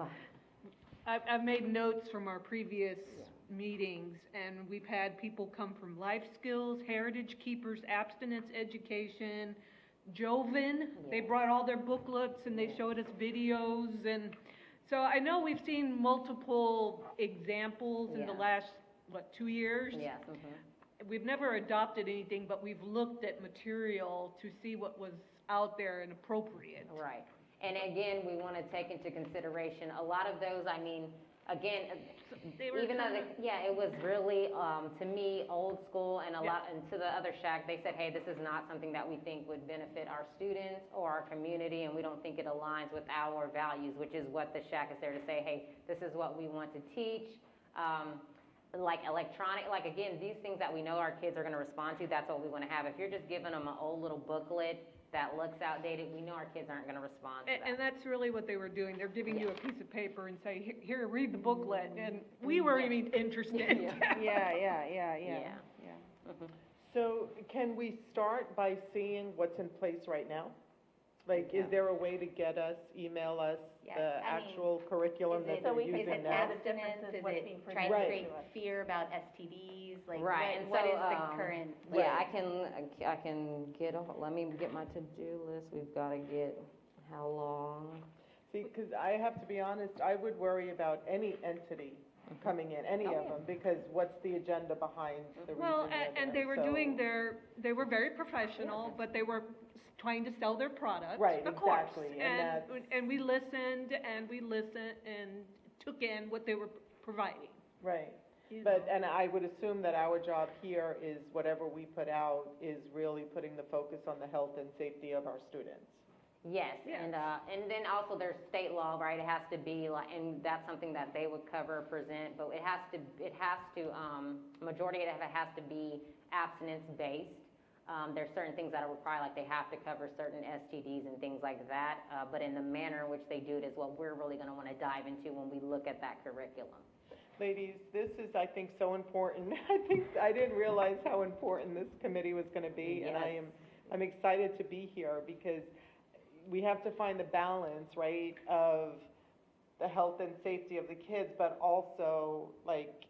I've made notes from our previous meetings, and we've had people come from Life Skills, Heritage Keepers, Abstinence Education, Joven. They brought all their booklets and they showed us videos, and So I know we've seen multiple examples in the Yeah. last, 2 years? Yes, mhm. We've never adopted anything, but we've looked at material to see what was out there and appropriate. Right. And again, we want to take into consideration, a lot of those, I mean, again, They were even though, kinda- yeah, it was really, to me, old school, and a Yeah. lot, and to the other SHAC, they said, hey, this is not something that we think would benefit our students or our community, and we don't think it aligns with our values, which is what the SHAC is there to say, hey, this is what we want to teach. Like electronic, like again, these things that we know our kids are gonna respond to, that's what we wanna have. If you're just giving them an old little booklet that looks outdated, we know our kids aren't gonna respond to that. And that's really what they were doing. They're giving you a piece of paper and say, here, read the booklet, and we weren't even interested. Yeah. Mhm. So can we start by seeing what's in place right now? Like, is there a way to get us, email us Yes, the I mean, actual curriculum that they're So we can using Is it now? compare the abstinence, differences, is what's it being trying to presented create to us. fear about STDs, like Right, and what so, is the current? Yeah, I can get, let me get my to-do list. We've gotta get, how long? See, because I have to be honest, I would worry about any entity coming in, any of them, because what's the agenda behind the reason Well, they're and there? they were So- doing they were very professional, but they were trying to sell their product. Right, of course. exactly, and And we listened, and took in what they were providing. Right, you but, know. and I would assume that our job here is whatever we put out is really putting the focus on the health and safety of our students. Yes, Yes. and then also there's state law, right? It has to be like, and that's something that they would cover, present, but it has to, majority of it has to be abstinence-based. There's certain things that are required, like they have to cover certain STDs and things like that, but in the manner in which they do it is what we're really gonna wanna dive into when we look at that curriculum. Ladies, this is, I think, so important. I didn't realize how important this committee was gonna be, and Yes. I'm excited to be here because we have to find the balance, right, of the health and safety of the kids, but also, like,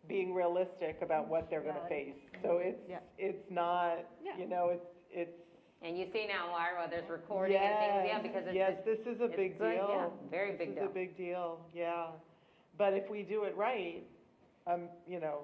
being realistic about what they're gonna face. So it's not, you know, it's. And you see now, Lyra, there's recording and things, yeah, because it's. Yes, this is a big it's a- deal. yeah, very big This deal. is a big deal, yeah. But if we do it right, you know,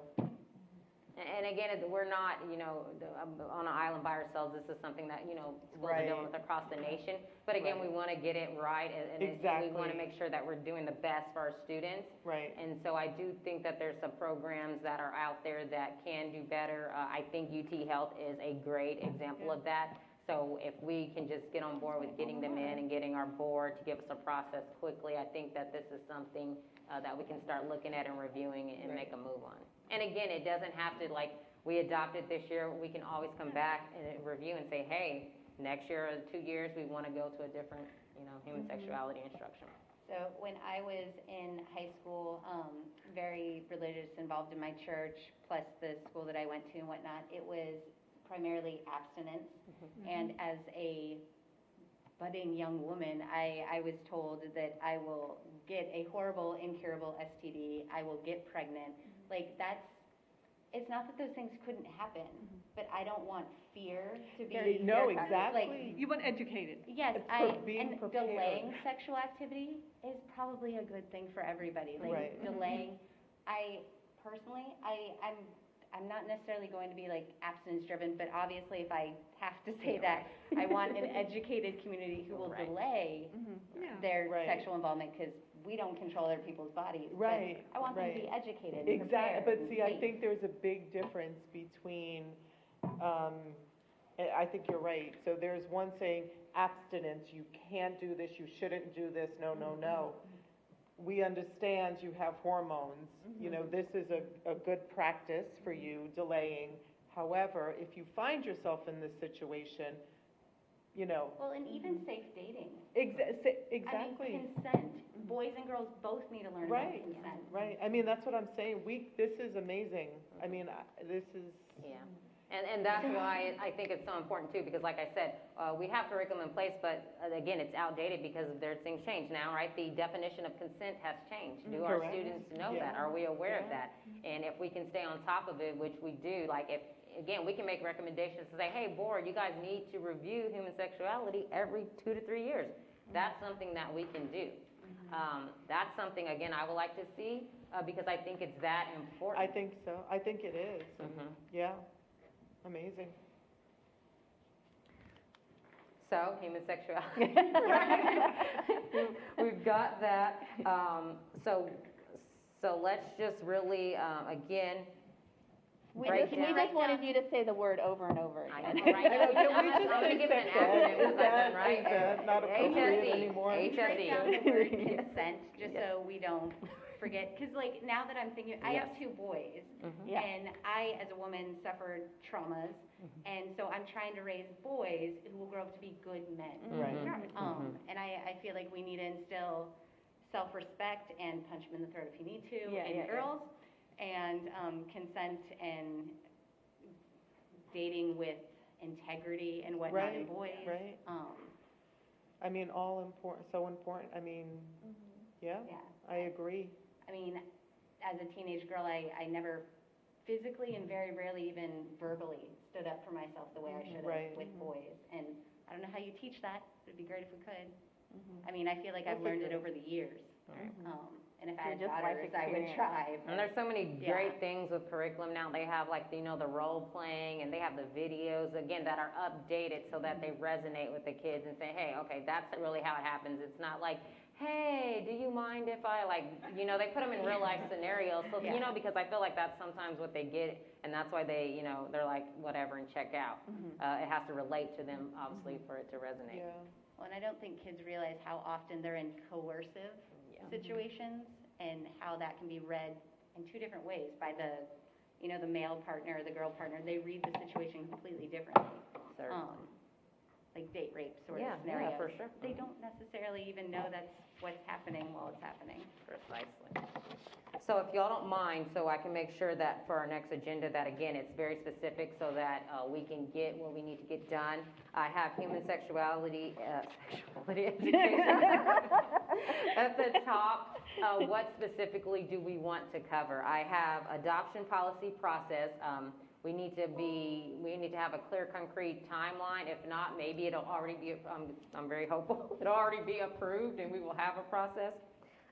And again, we're not, on an island by ourselves. This is something that, schools are dealing Right. with across the nation. But again, we want to get it right, and we want to Exactly. make sure that we're doing the best for our students. right. And so I do think that there's some programs that are out there that can do better. I think UT Health is a great example of that. So if we can just get on board with getting them in and getting our board to give us a process quickly, I think that this is something that we can start looking at and reviewing and make a move on. And again, it doesn't have to, like, we adopted this year, we can always come back and review and say, hey, next year or 2 years, we want to go to a different, human sexuality instruction. So when I was in high school, very religious, involved in my church, plus the school that I went to and whatnot, it was primarily abstinence. And as a budding young woman, I was told that I will get a horrible, incurable STD, I will get pregnant. Like, it's not that those things couldn't happen, but I don't want fear to be. No, like, exactly. You want educated. Yes, It's being and prepared. delaying sexual activity is probably a good thing for everybody. Like, Right. delaying, I'm not necessarily going to be like abstinence driven, but obviously if I have to say that, I want an educated community who will Right. delay Yeah. their Right. sexual involvement, because we don't control other people's bodies. but Right, I want them to right. be educated, Exactly, prepared, but and see, I safe. think there's a big difference between, I think you're right. So there's one saying abstinence, you can't do this, you shouldn't do this, no, no, no. We understand you have hormones, this is a good practice for you, delaying. However, if you find yourself in this situation, Well, and even safe dating. exactly. I mean, consent. Boys and girls both need to learn about Right, consent. right. I mean, that's what I'm saying. This is amazing. I mean, this is, Yeah, and that's why I think it's so important too, because like I said, we have curriculum in place, but again, it's outdated because things change now, right? The definition of consent has changed. Do our Correct. students know Yeah. that? Are we aware of Yeah. that? And if we can stay on top of it, which we do, like again, we can make recommendations to say, hey, board, you guys need to review human sexuality every 2 to 3 years. That's something that we can do. That's something, again, I would like to see, because I think it's that important. I think so. I think it is. Mhm. Yeah, amazing. So, human sexuality. We've got that. So let's just really, again, We break just, we down. just wanted you to say the word over and over I again. know, right? I know, can we I'm just gonna say give it an sex ed? acronym, Is because I've that- been, right? is that not appropriate HSE, anymore? Break HSE. down the word consent, just so we don't forget, because like, now that I'm thinking, I have Yes. 2 boys, Yeah. and I, as a woman, suffered traumas, and so I'm trying to raise boys who will grow up to be good men. Right. And I feel like we need to instill self-respect and punch him in the throat if you need to Yeah, in yeah, yeah. girls, and consent and dating with integrity and whatnot in Right, boys. right. I mean, all important, so important. I mean, yeah, Yeah. I agree. I mean, as a teenage girl, I never physically and very rarely even verbally stood up for myself the way I should have Right. with boys. And I don't know how you teach that. It'd be great if we could. Mhm. I mean, I feel like I've We'll learned it figure over the years. And if I So had just life daughters, I would experience. try. And but- there's so many Yeah. great things with curriculum now. They have like, the role playing, and they have the videos, again, that are updated so that they resonate with the kids and say, hey, okay, that's really how it happens. It's not like, hey, do you mind if I they put them in real life scenarios. So, Yeah. because I feel like that's sometimes what they get, and that's why they, they're like, whatever, and check out. It has to relate to them, obviously, for it to resonate. Yeah. Well, and I don't think kids realize how often they're in coercive situations and how that can be read in 2 different ways by the male partner or the girl partner. They read the situation completely differently. Certainly. Like date rape sort Yeah, of scenarios. yeah, for sure. They don't necessarily even know that's what's happening while it's happening. Precisely. So if y'all don't mind, so I can make sure that for our next agenda, that again, it's very specific so that we can get what we need to get done. I have human sexuality education at the top. What specifically do we want to cover? I have adoption policy process. We need to have a clear, concrete timeline. If not, maybe it'll already be, I'm very hopeful, it'll already be approved and we will have a process.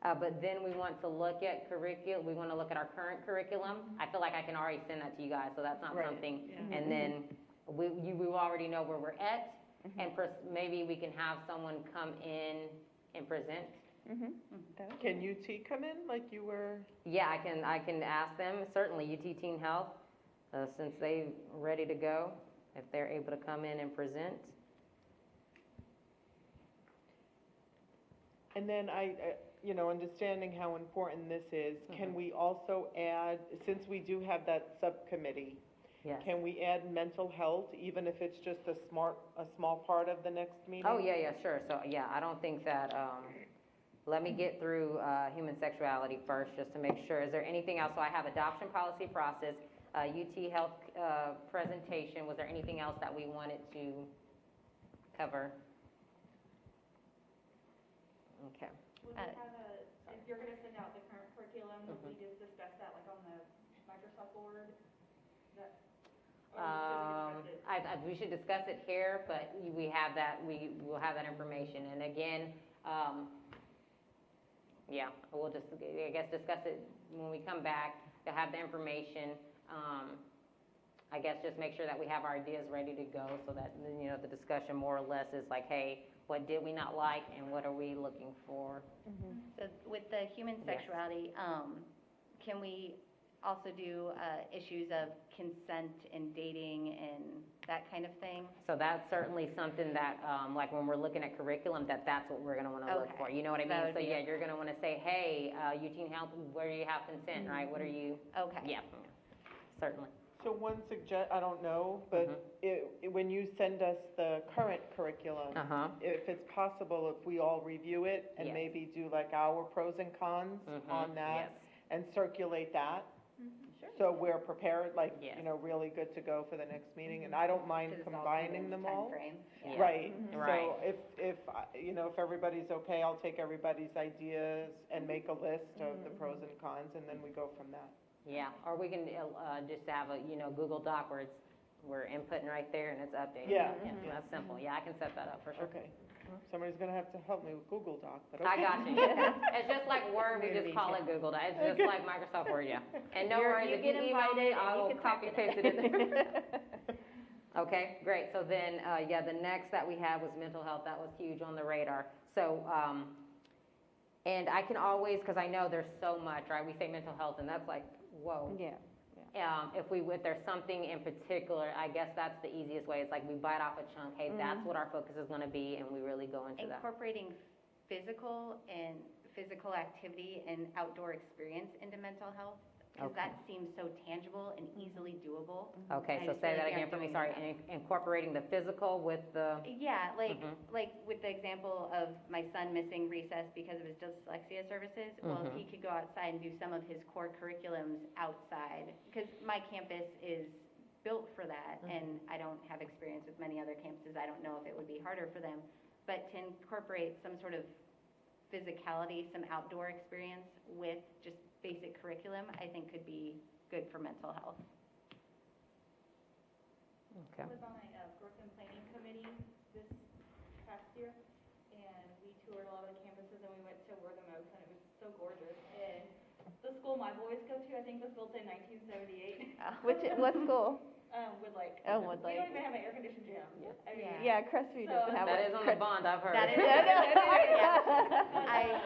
But then we want to look at curriculum, we want to look at our current curriculum. I feel like I can already send that to you guys, so that's not Right. something. And then we already know where we're at, and maybe we can have someone come in and present. Can UT come in like you were? Yeah, I can ask them, certainly UT Teen Health, since they're ready to go, if they're able to come in and present. And then understanding how important this is, can we also add, since we do have that subcommittee, Yes. can we add mental health, even if it's just a small part of the next meeting? Oh, yeah, sure. So, yeah, I don't think that, let me get through human sexuality first, just to make sure. Is there anything else? So I have adoption policy process, UT Health presentation. Was there anything else that we wanted to cover? Okay. Would we have if you're gonna send out the current curriculum, would we just discuss that like on the Microsoft board? That, or should we discuss it? We should discuss it here, but we have that, we will have that information. And again, we'll just, I guess, discuss it when we come back, to have the information. I guess just make sure that we have our ideas ready to go, so that, the discussion more or less is like, hey, what did we not like and what are we looking for? So with the human Yes. sexuality, can we also do issues of consent and dating and that kind of thing? So that's certainly something that, like when we're looking at curriculum, that's what we're gonna wanna look Okay. for, you know what I That mean? would So be yeah, it. you're gonna wanna say, hey, you teen health, where do you have consent, right? What are you, Okay. yeah, certainly. So one I don't know, but when you send us the current curriculum, Uh-huh. if it's possible, if we all review it and Yes. maybe do like our pros and cons on that Yes. and circulate that. Sure. So we're prepared, like, Yes. really good to go for the next meeting, and I don't mind 'Cause it's all combining them all. timeframe. Yeah. Right, Right. so if everybody's okay, I'll take everybody's ideas and make a list of the pros and cons, and then we go from that. Yeah, or we can just have a, Google Doc where it's we're inputting right there and it's updated. Yeah. That's simple, yeah, I can set that up for sure. Okay. Somebody's gonna have to help me with Google Doc, but I okay. got you. It's just like Word, we just call it Google Doc. It's just like Microsoft Word, yeah. And no worries, You if you get email me, invited and I you will can copy and paste it in there. Okay, great. So then, yeah, the next that we had was mental health. That was huge on the radar. So, and I can always, because I know there's so much, right? We say mental health, and that's like, whoa. Yeah. If there's something in particular, I guess that's the easiest way. It's like we bite off a chunk. Hey, that's what our focus is going to be, and we really go into that. Incorporating physical activity and outdoor experience into mental health, because Okay. that seems so tangible and easily doable. Okay, I so just say feel that like we again aren't for me, doing sorry. enough. Incorporating the physical with the, Yeah, like with the example of my son missing recess because of his dyslexia services. Well, if he could go outside and do some of his core curriculums outside, because my campus is built for that, and I don't have experience with many other campuses. I don't know if it would be harder for them, but to incorporate some sort of physicality, some outdoor experience with just basic curriculum, I think could be good for mental health. okay. I was on a curriculum planning committee this past year, and we toured a lot of the campuses, and we went to Wortham Oaks, and it was so gorgeous. And the school my boys go to, I think, was built in 1978. What school? Woodlake. Oh, We Woodlake. don't even have an air-conditioned gym. I mean, Yeah, Crestview doesn't have one. That is on the bond, I've heard. That is, Yeah.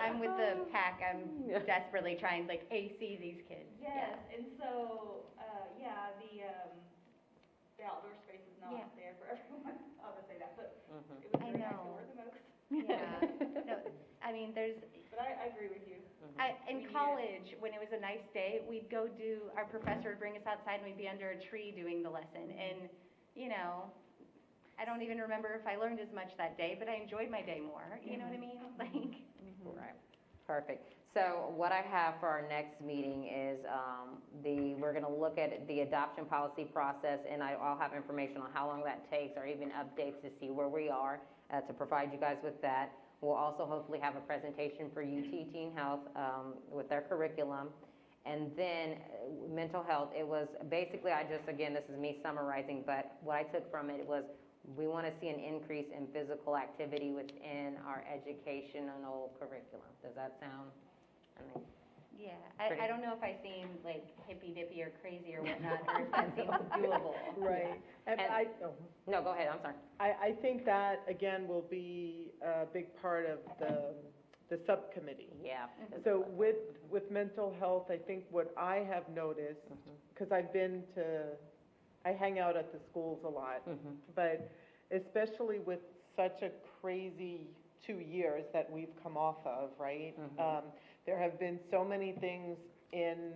I'm with the pack. I'm desperately trying, like, AC these kids. Yes, and so, yeah, the outdoor space is not Yeah. there for everyone. I'll just say that, but it was I very nice to know. Wortham Oaks. Yeah. No, I mean, there's, But I agree with you. in college, when it was a nice day, we'd go our professor would bring us outside and we'd be under a tree doing the lesson. And, you know, I don't even remember if I learned as much that day, but I enjoyed my day more. You know what I mean? Like, Right, perfect. So what I have for our next meeting is we're going to look at the adoption policy process, and I'll have information on how long that takes, or even updates to see where we are, to provide you guys with that. We'll also hopefully have a presentation for UT Teen Health with their curriculum. And then mental health, it was basically, again, this is me summarizing, but what I took from it was we want to see an increase in physical activity within our educational curriculum. Does that sound? yeah, Pretty- I don't know if I seem like hippy-dippy or crazy or whatnot, or if that seems doable. Right. And And- No, go ahead, I'm sorry. I think that, again, will be a big part of the subcommittee. Yeah. So with mental health, I think what I have noticed, because I hang out at the schools a lot, but especially with such a crazy 2 years that we've come off of, right? There have been so many things in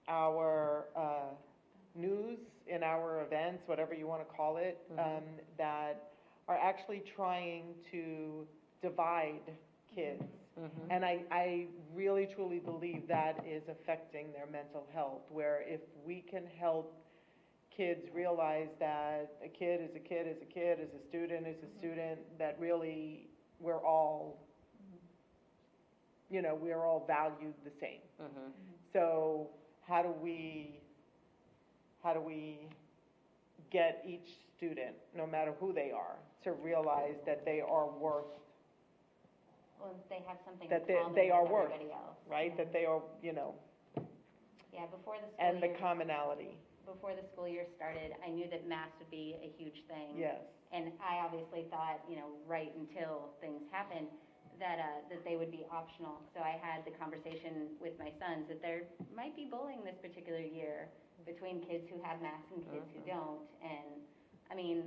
our news, in our events, whatever you want to call it, that are actually trying to divide kids. And I really truly believe that is affecting their mental health, where if we can help kids realize that a kid is a kid is a kid, is a student is a student, that really we're all, we're all valued the same. So how do we get each student, no matter who they are, to realize that they are worth, Well, they have something that in common they are with worth, everybody else. right? That they are, Yeah, before the school and the year, commonality, before the school year started, I knew that math would be a huge thing. yes. And I obviously thought, right until things happened, that they would be optional. So I had the conversation with my sons that there might be bullying this particular year between kids who have masks and kids who don't. And, I mean,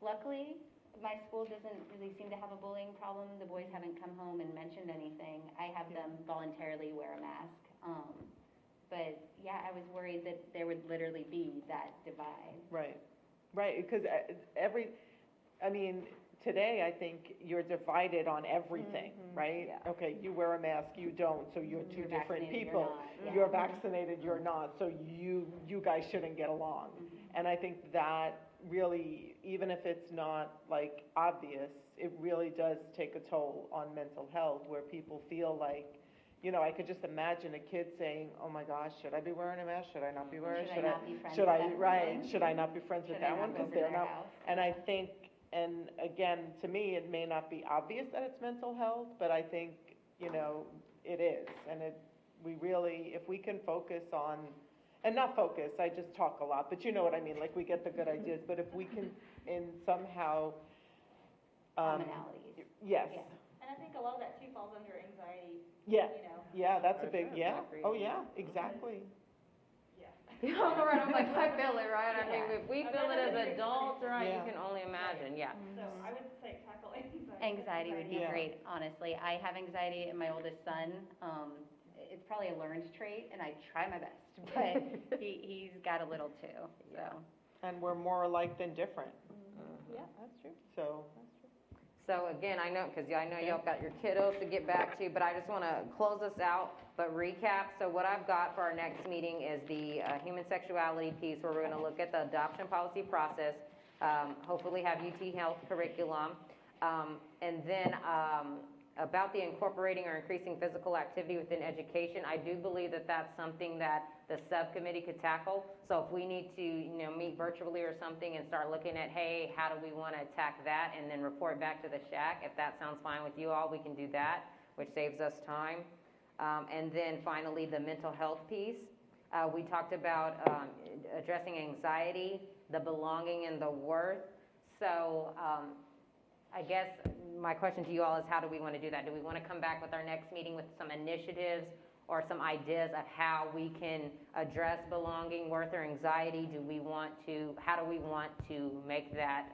luckily, my school doesn't really seem to have a bullying problem. The boys haven't come home and mentioned anything. I have them voluntarily wear a mask. But, yeah, I was worried that there would literally be that divide. Right, because today I think you're divided on everything, right? Yeah. Okay, you wear a mask, you don't, so you're two You're different vaccinated, you're people. not, yeah. You're vaccinated, you're not, so you guys shouldn't get along. And I think that really, even if it's not like obvious, it really does take a toll on mental health, where people feel like, you know, I could just imagine a kid saying, oh my gosh, should I be wearing a mask? Should I not be wearing? Should I not be friends Should with I, that right, person? should I not be friends with Should I that one? not go Because over they're their not. house? And I think, and again, to me, it may not be obvious that it's mental health, but I think, you know, it is. And we really, if we can focus on, and not focus, I just talk a lot, but you know what I mean, like we get the good ideas, but if we can somehow, Commonalities. yes, Yeah. And I think a lot of that too falls under anxiety, yeah, you know. yeah, that's a big, Sure, yeah, agree. oh yeah, exactly. On the right, I'm like, I feel it, right? I mean, Yeah. if we feel it as adults, right, you Yeah. can only imagine, yeah. So I would say tackle anxiety. Anxiety would be Yeah. great, honestly. I have anxiety in my oldest son. It's probably a learned trait, and I try my best, but he's got a little too, so. And we're more alike than different, Yeah, that's true. so. So again, I know, because I know y'all got your kiddos to get back to, but I just want to close this out, but recap. So what I've got for our next meeting is the human sexuality piece, where we're going to look at the adoption policy process, hopefully have UT Health curriculum, and then about the incorporating or increasing physical activity within education. I do believe that that's something that the subcommittee could tackle. So if we need to, you know, meet virtually or something and start looking at, hey, how do we want to attack that, and then report back to the SHAC, if that sounds fine with you all, we can do that, which saves us time. And then finally, the mental health piece. We talked about addressing anxiety, the belonging and the worth. So I guess my question to you all is, how do we want to do that? Do we want to come back with our next meeting with some initiatives or some ideas of how we can address belonging, worth, or anxiety? How do we want to make that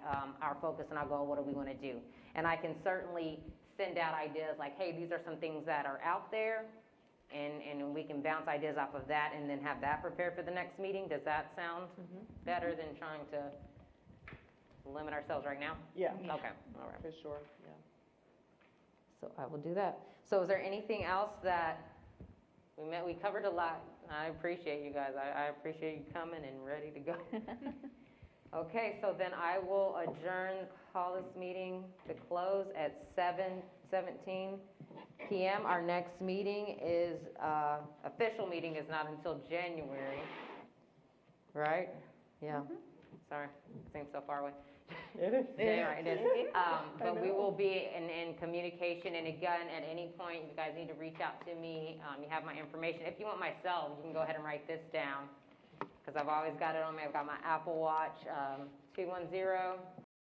our focus and our goal? What do we want to do? And I can certainly send out ideas like, hey, these are some things that are out there, and we can bounce ideas off of that and then have that prepared for the next meeting. Does that sound better than trying to limit ourselves right now? Yeah, Okay, all right. for sure, yeah. So I will do that. So is there anything else that we covered a lot. I appreciate you guys. I appreciate you coming and ready to go. Okay, so then I will call this meeting to close at 7:17 p.m. Our next meeting is, official meeting is not until January, right? Yeah, sorry, seems so far away. It is. Yeah, it is. But we know. will be in communication, and again, at any point, you guys need to reach out to me. You have my information. If you want my cell, you can go ahead and write this down, because I've always got it on me. I've got my Apple Watch, 210